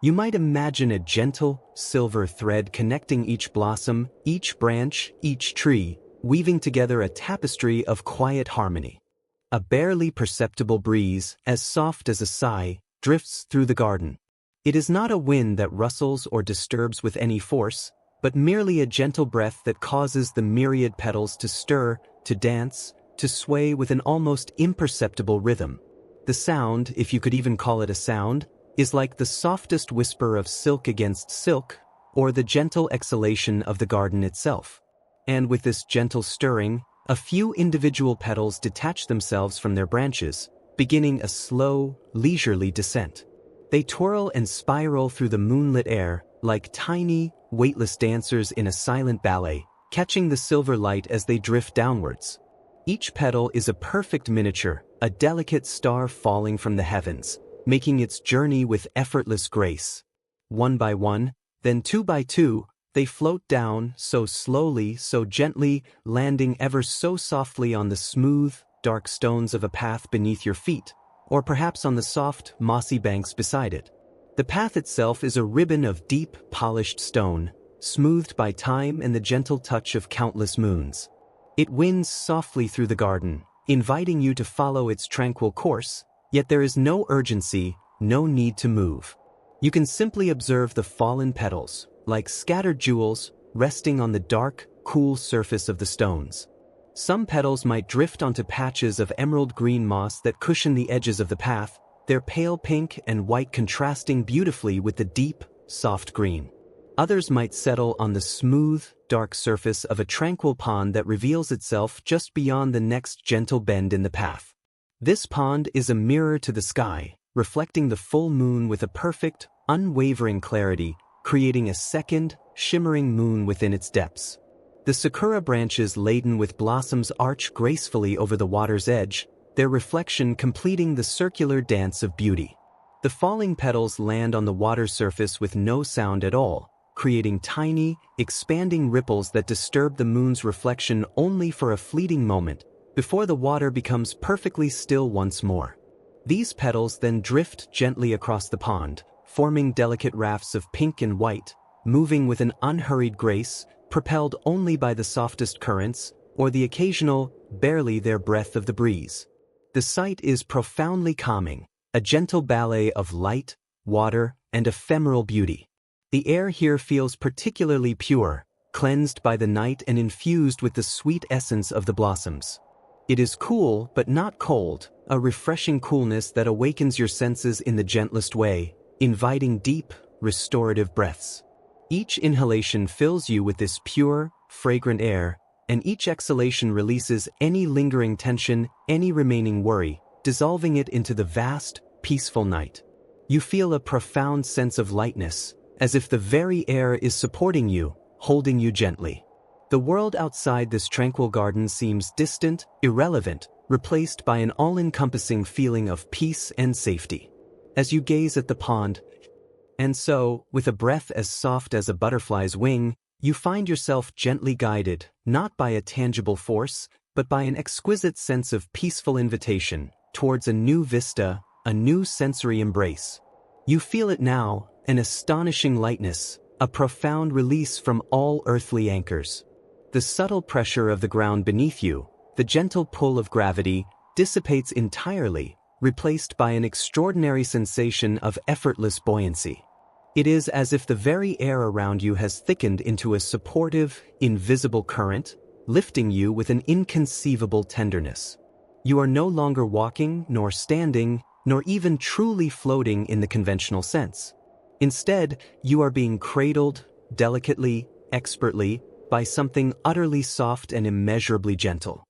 You might imagine a gentle, silver thread connecting each blossom, each branch, each tree, weaving together a tapestry of quiet harmony. A barely perceptible breeze, as soft as a sigh, drifts through the garden. It is not a wind that rustles or disturbs with any force, but merely a gentle breath that causes the myriad petals to stir, to dance, to sway with an almost imperceptible rhythm. The sound, if you could even call it a sound, is like the softest whisper of silk against silk, or the gentle exhalation of the garden itself. And with this gentle stirring, a few individual petals detach themselves from their branches, beginning a slow, leisurely descent. They twirl and spiral through the moonlit air, like tiny, weightless dancers in a silent ballet, catching the silver light as they drift downwards. Each petal is a perfect miniature, a delicate star falling from the heavens, making its journey with effortless grace. One by one, then two by two, they float down, so slowly, so gently, landing ever so softly on the smooth, dark stones of a path beneath your feet, or perhaps on the soft, mossy banks beside it. The path itself is a ribbon of deep, polished stone, smoothed by time and the gentle touch of countless moons. It winds softly through the garden, inviting you to follow its tranquil course, yet there is no urgency, no need to move. You can simply observe the fallen petals, like scattered jewels, resting on the dark, cool surface of the stones. Some petals might drift onto patches of emerald green moss that cushion the edges of the path, their pale pink and white contrasting beautifully with the deep, soft green. Others might settle on the smooth, dark surface of a tranquil pond that reveals itself just beyond the next gentle bend in the path. This pond is a mirror to the sky, reflecting the full moon with a perfect, unwavering clarity, creating a second, shimmering moon within its depths. The sakura branches laden with blossoms arch gracefully over the water's edge, their reflection completing the circular dance of beauty. The falling petals land on the water's surface with no sound at all, creating tiny, expanding ripples that disturb the moon's reflection only for a fleeting moment, before the water becomes perfectly still once more. These petals then drift gently across the pond, forming delicate rafts of pink and white, moving with an unhurried grace, propelled only by the softest currents, or the occasional, barely there breath of the breeze. The sight is profoundly calming, a gentle ballet of light, water, and ephemeral beauty. The air here feels particularly pure, cleansed by the night and infused with the sweet essence of the blossoms. It is cool but not cold, a refreshing coolness that awakens your senses in the gentlest way, inviting deep, restorative breaths. Each inhalation fills you with this pure, fragrant air, and each exhalation releases any lingering tension, any remaining worry, dissolving it into the vast, peaceful night. You feel a profound sense of lightness, as if the very air is supporting you, holding you gently. The world outside this tranquil garden seems distant, irrelevant, replaced by an all-encompassing feeling of peace and safety. As you gaze at the pond, and so, with a breath as soft as a butterfly's wing, you find yourself gently guided, not by a tangible force, but by an exquisite sense of peaceful invitation, towards a new vista, a new sensory embrace. You feel it now, an astonishing lightness, a profound release from all earthly anchors. The subtle pressure of the ground beneath you, the gentle pull of gravity, dissipates entirely, replaced by an extraordinary sensation of effortless buoyancy. It is as if the very air around you has thickened into a supportive, invisible current, lifting you with an inconceivable tenderness. You are no longer walking, nor standing, nor even truly floating in the conventional sense. Instead, you are being cradled, delicately, expertly, by something utterly soft and immeasurably gentle.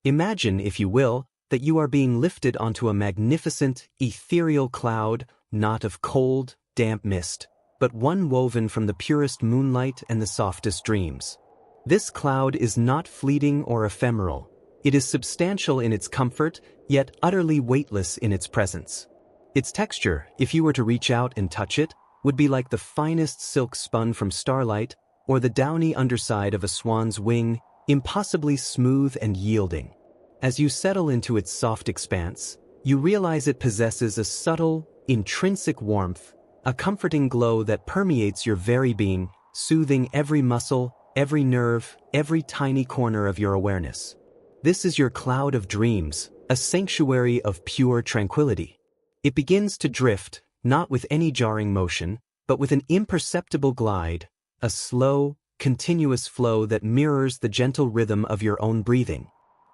Imagine, if you will, that you are being lifted onto a magnificent, ethereal cloud, not of cold, damp mist, but one woven from the purest moonlight and the softest dreams. This cloud is not fleeting or ephemeral. It is substantial in its comfort, yet utterly weightless in its presence. Its texture, if you were to reach out and touch it, would be like the finest silk spun from starlight, or the downy underside of a swan's wing, impossibly smooth and yielding. As you settle into its soft expanse, you realize it possesses a subtle, intrinsic warmth, a comforting glow that permeates your very being, soothing every muscle, every nerve, every tiny corner of your awareness. This is your cloud of dreams, a sanctuary of pure tranquility. It begins to drift, not with any jarring motion, but with an imperceptible glide, a slow, continuous flow that mirrors the gentle rhythm of your own breathing.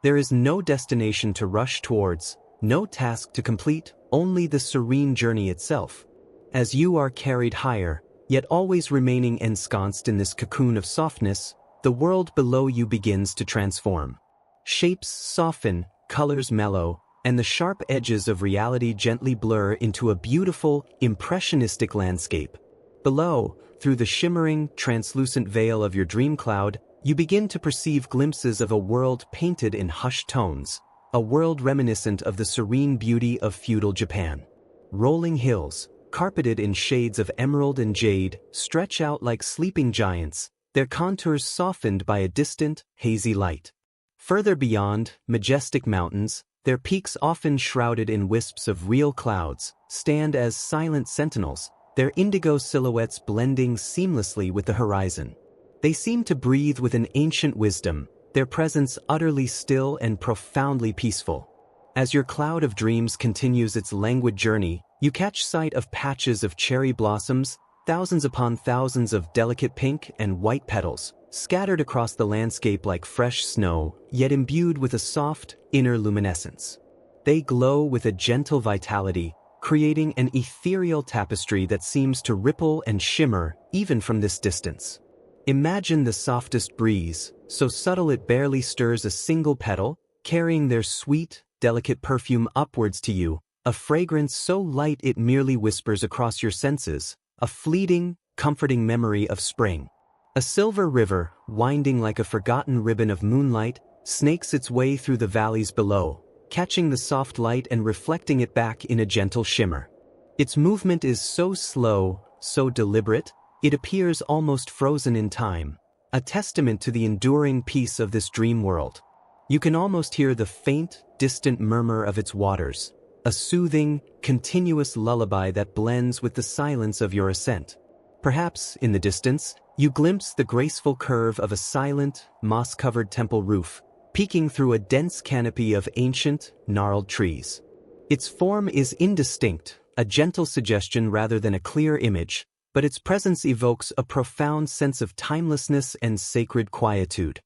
There is no destination to rush towards, no task to complete, only the serene journey itself. As you are carried higher, yet always remaining ensconced in this cocoon of softness, the world below you begins to transform. Shapes soften, colors mellow, and the sharp edges of reality gently blur into a beautiful, impressionistic landscape. Below, through the shimmering, translucent veil of your dream cloud, you begin to perceive glimpses of a world painted in hushed tones, a world reminiscent of the serene beauty of feudal Japan. Rolling hills, carpeted in shades of emerald and jade, stretch out like sleeping giants, their contours softened by a distant, hazy light. Further beyond, majestic mountains, their peaks often shrouded in wisps of real clouds, stand as silent sentinels, their indigo silhouettes blending seamlessly with the horizon. They seem to breathe with an ancient wisdom, their presence utterly still and profoundly peaceful. As your cloud of dreams continues its languid journey, you catch sight of patches of cherry blossoms, thousands upon thousands of delicate pink and white petals, scattered across the landscape like fresh snow, yet imbued with a soft, inner luminescence. They glow with a gentle vitality, creating an ethereal tapestry that seems to ripple and shimmer even from this distance. Imagine the softest breeze, so subtle it barely stirs a single petal, carrying their sweet, delicate perfume upwards to you, a fragrance so light it merely whispers across your senses, a fleeting, comforting memory of spring. A silver river, winding like a forgotten ribbon of moonlight, snakes its way through the valleys below, catching the soft light and reflecting it back in a gentle shimmer. Its movement is so slow, so deliberate, it appears almost frozen in time, a testament to the enduring peace of this dream world. You can almost hear the faint, distant murmur of its waters, a soothing, continuous lullaby that blends with the silence of your ascent. Perhaps, in the distance, you glimpse the graceful curve of a silent, moss-covered temple roof, peeking through a dense canopy of ancient, gnarled trees. Its form is indistinct, a gentle suggestion rather than a clear image, but its presence evokes a profound sense of timelessness and sacred quietude.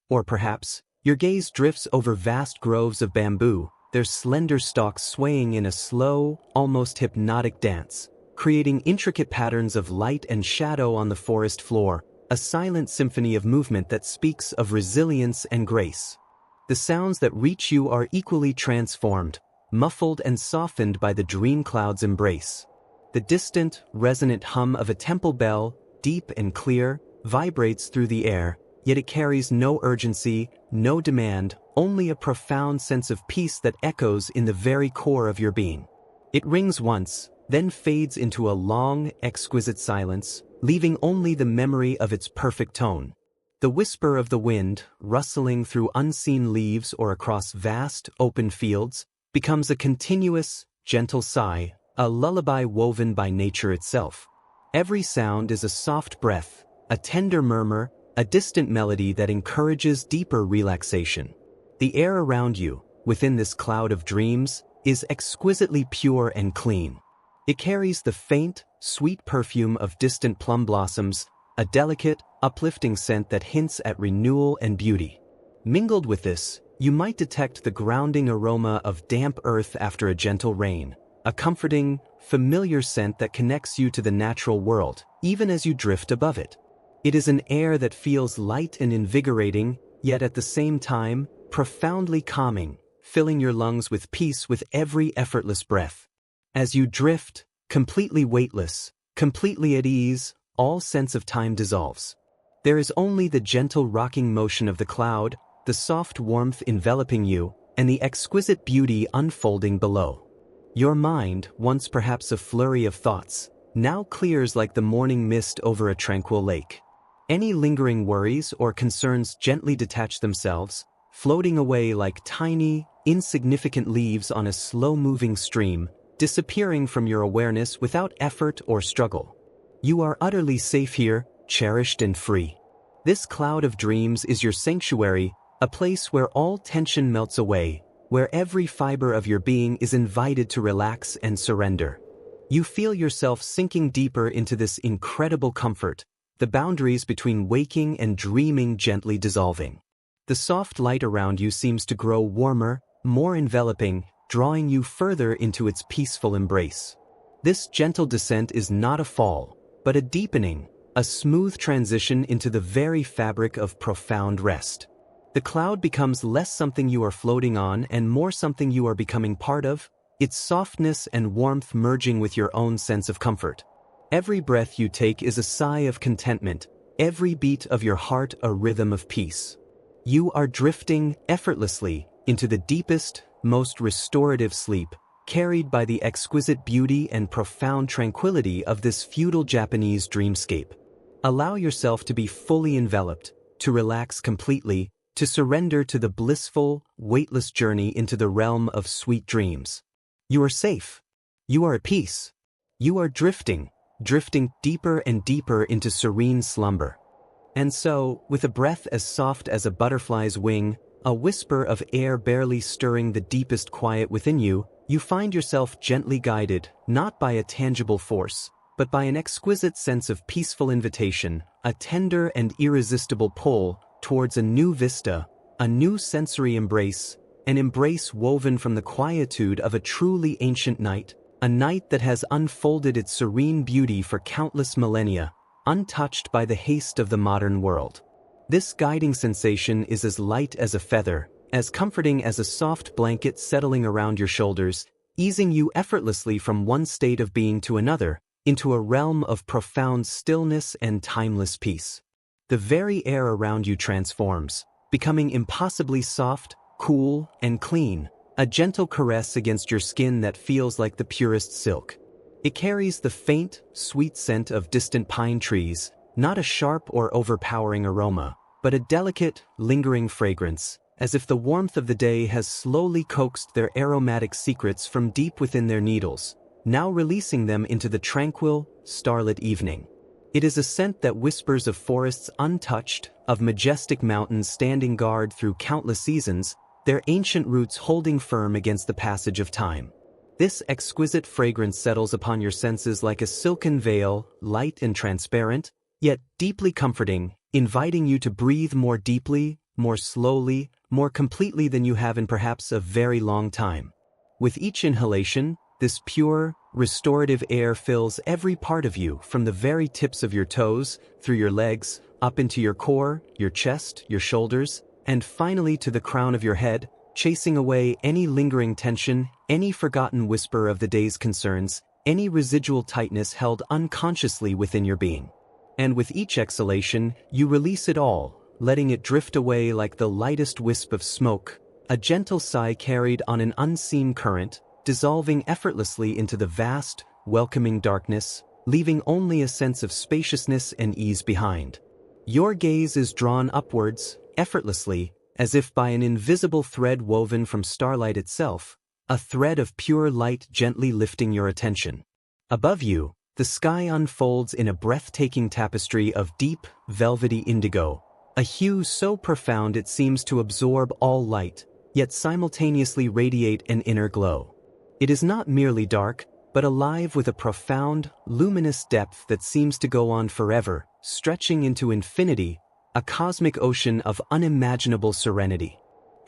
Or perhaps, your gaze drifts over vast groves of bamboo, their slender stalks swaying in a slow, almost hypnotic dance, creating intricate patterns of light and shadow on the forest floor, a silent symphony of movement that speaks of resilience and grace. The sounds that reach you are equally transformed, muffled and softened by the dream cloud's embrace. The distant, resonant hum of a temple bell, deep and clear, vibrates through the air, yet it carries no urgency, no demand, only a profound sense of peace that echoes in the very core of your being. It rings once, then fades into a long, exquisite silence, leaving only the memory of its perfect tone. The whisper of the wind, rustling through unseen leaves or across vast, open fields, becomes a continuous, gentle sigh, a lullaby woven by nature itself. Every sound is a soft breath, a tender murmur, a distant melody that encourages deeper relaxation. The air around you, within this cloud of dreams, is exquisitely pure and clean. It carries the faint, sweet perfume of distant plum blossoms, a delicate, uplifting scent that hints at renewal and beauty. Mingled with this, you might detect the grounding aroma of damp earth after a gentle rain, a comforting, familiar scent that connects you to the natural world, even as you drift above it. It is an air that feels light and invigorating, yet at the same time, profoundly calming, filling your lungs with peace with every effortless breath. As you drift, completely weightless, completely at ease, all sense of time dissolves. There is only the gentle rocking motion of the cloud, the soft warmth enveloping you, and the exquisite beauty unfolding below. Your mind, once perhaps a flurry of thoughts, now clears like the morning mist over a tranquil lake. Any lingering worries or concerns gently detach themselves, floating away like tiny, insignificant leaves on a slow-moving stream, disappearing from your awareness without effort or struggle. You are utterly safe here, cherished and free. This cloud of dreams is your sanctuary, a place where all tension melts away, where every fiber of your being is invited to relax and surrender. You feel yourself sinking deeper into this incredible comfort, the boundaries between waking and dreaming gently dissolving. The soft light around you seems to grow warmer, more enveloping, drawing you further into its peaceful embrace. This gentle descent is not a fall, but a deepening, a smooth transition into the very fabric of profound rest. The cloud becomes less something you are floating on and more something you are becoming part of, its softness and warmth merging with your own sense of comfort. Every breath you take is a sigh of contentment, every beat of your heart a rhythm of peace. You are drifting effortlessly, into the deepest, most restorative sleep, carried by the exquisite beauty and profound tranquility of this feudal Japanese dreamscape. Allow yourself to be fully enveloped, to relax completely, to surrender to the blissful, weightless journey into the realm of sweet dreams. You are safe. You are at peace. You are drifting deeper and deeper into serene slumber. And so, with a breath as soft as a butterfly's wing, a whisper of air barely stirring the deepest quiet within you, you find yourself gently guided, not by a tangible force, but by an exquisite sense of peaceful invitation, a tender and irresistible pull towards a new vista, a new sensory embrace, an embrace woven from the quietude of a truly ancient night, a night that has unfolded its serene beauty for countless millennia, untouched by the haste of the modern world. This guiding sensation is as light as a feather, as comforting as a soft blanket settling around your shoulders, easing you effortlessly from one state of being to another, into a realm of profound stillness and timeless peace. The very air around you transforms, becoming impossibly soft, cool, and clean, a gentle caress against your skin that feels like the purest silk. It carries the faint, sweet scent of distant pine trees, not a sharp or overpowering aroma, but a delicate, lingering fragrance, as if the warmth of the day has slowly coaxed their aromatic secrets from deep within their needles, now releasing them into the tranquil, starlit evening. It is a scent that whispers of forests untouched, of majestic mountains standing guard through countless seasons, their ancient roots holding firm against the passage of time. This exquisite fragrance settles upon your senses like a silken veil, light and transparent, yet deeply comforting, inviting you to breathe more deeply, more slowly, more completely than you have in perhaps a very long time. With each inhalation, this pure, restorative air fills every part of you, from the very tips of your toes, through your legs, up into your core, your chest, your shoulders, and finally to the crown of your head, chasing away any lingering tension, any forgotten whisper of the day's concerns, any residual tightness held unconsciously within your being. And with each exhalation, you release it all, letting it drift away like the lightest wisp of smoke, a gentle sigh carried on an unseen current, dissolving effortlessly into the vast, welcoming darkness, leaving only a sense of spaciousness and ease behind. Your gaze is drawn upwards, effortlessly, as if by an invisible thread woven from starlight itself, a thread of pure light gently lifting your attention. Above you, the sky unfolds in a breathtaking tapestry of deep, velvety indigo, a hue so profound it seems to absorb all light, yet simultaneously radiate an inner glow. It is not merely dark, but alive with a profound, luminous depth that seems to go on forever, stretching into infinity, a cosmic ocean of unimaginable serenity.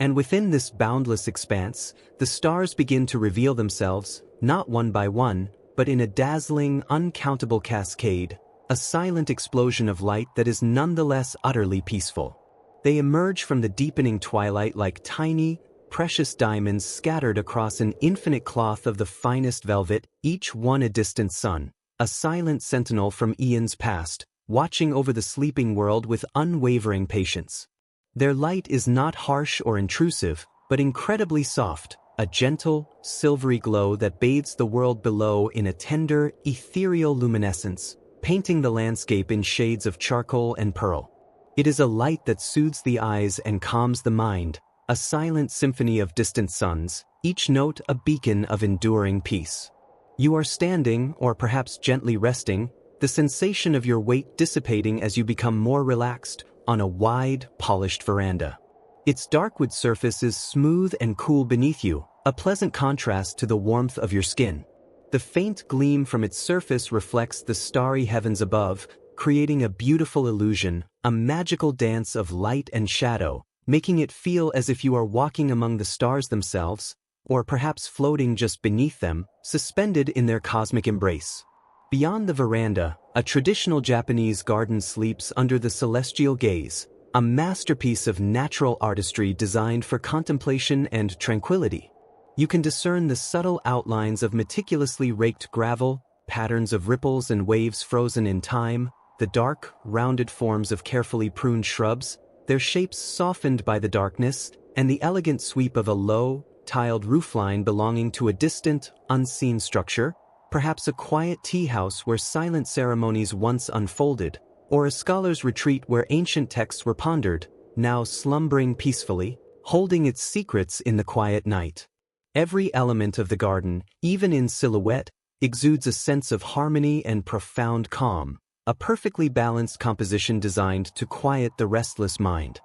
And within this boundless expanse, the stars begin to reveal themselves, not one by one, but in a dazzling, uncountable cascade, a silent explosion of light that is nonetheless utterly peaceful. They emerge from the deepening twilight like tiny, precious diamonds scattered across an infinite cloth of the finest velvet, each one a distant sun, a silent sentinel from eons past, watching over the sleeping world with unwavering patience. Their light is not harsh or intrusive, but incredibly soft, a gentle, silvery glow that bathes the world below in a tender, ethereal luminescence, painting the landscape in shades of charcoal and pearl. It is a light that soothes the eyes and calms the mind, a silent symphony of distant suns, each note a beacon of enduring peace. You are standing, or perhaps gently resting, the sensation of your weight dissipating as you become more relaxed, on a wide, polished veranda. Its dark wood surface is smooth and cool beneath you, a pleasant contrast to the warmth of your skin. The faint gleam from its surface reflects the starry heavens above, creating a beautiful illusion, a magical dance of light and shadow, making it feel as if you are walking among the stars themselves, or perhaps floating just beneath them, suspended in their cosmic embrace. Beyond the veranda, a traditional Japanese garden sleeps under the celestial gaze, a masterpiece of natural artistry designed for contemplation and tranquility. You can discern the subtle outlines of meticulously raked gravel, patterns of ripples and waves frozen in time, the dark, rounded forms of carefully pruned shrubs, their shapes softened by the darkness, and the elegant sweep of a low, tiled roofline belonging to a distant, unseen structure, perhaps a quiet tea house where silent ceremonies once unfolded, or a scholar's retreat where ancient texts were pondered, now slumbering peacefully, holding its secrets in the quiet night. Every element of the garden, even in silhouette, exudes a sense of harmony and profound calm, a perfectly balanced composition designed to quiet the restless mind.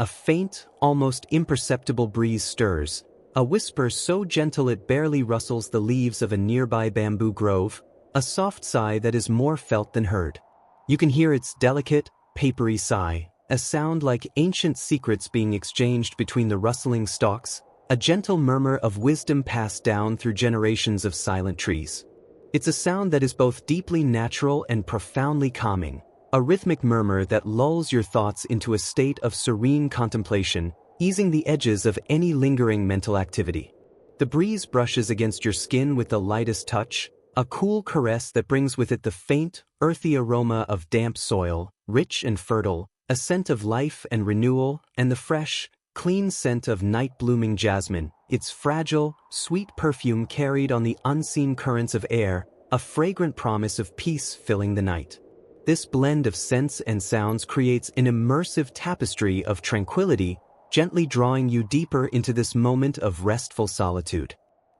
A faint, almost imperceptible breeze stirs, a whisper so gentle it barely rustles the leaves of a nearby bamboo grove, a soft sigh that is more felt than heard. You can hear its delicate, papery sigh, a sound like ancient secrets being exchanged between the rustling stalks, a gentle murmur of wisdom passed down through generations of silent trees. It's a sound that is both deeply natural and profoundly calming, a rhythmic murmur that lulls your thoughts into a state of serene contemplation, easing the edges of any lingering mental activity. The breeze brushes against your skin with the lightest touch, a cool caress that brings with it the faint, earthy aroma of damp soil, rich and fertile, a scent of life and renewal, and the fresh, clean scent of night-blooming jasmine, its fragile, sweet perfume carried on the unseen currents of air, a fragrant promise of peace filling the night. This blend of scents and sounds creates an immersive tapestry of tranquility, gently drawing you deeper into this moment of restful solitude.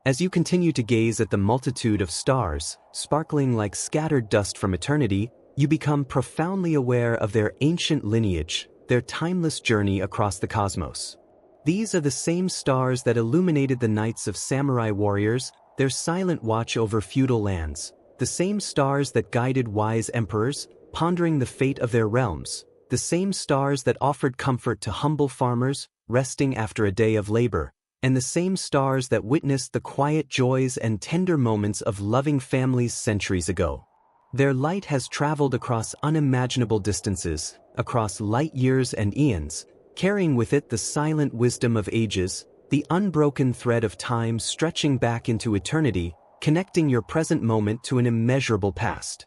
As you continue to gaze at the multitude of stars, sparkling like scattered dust from eternity, you become profoundly aware of their ancient lineage, their timeless journey across the cosmos. These are the same stars that illuminated the nights of samurai warriors, their silent watch over feudal lands, the same stars that guided wise emperors, pondering the fate of their realms, the same stars that offered comfort to humble farmers, resting after a day of labor, and the same stars that witnessed the quiet joys and tender moments of loving families centuries ago. Their light has traveled across unimaginable distances, across light years and eons, carrying with it the silent wisdom of ages, the unbroken thread of time stretching back into eternity, connecting your present moment to an immeasurable past.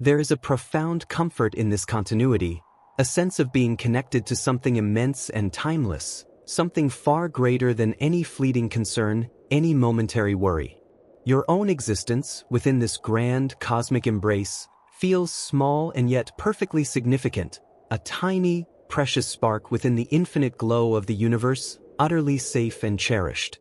There is a profound comfort in this continuity, a sense of being connected to something immense and timeless, something far greater than any fleeting concern, any momentary worry. Your own existence, within this grand cosmic embrace, feels small and yet perfectly significant, a tiny, precious spark within the infinite glow of the universe, utterly safe and cherished.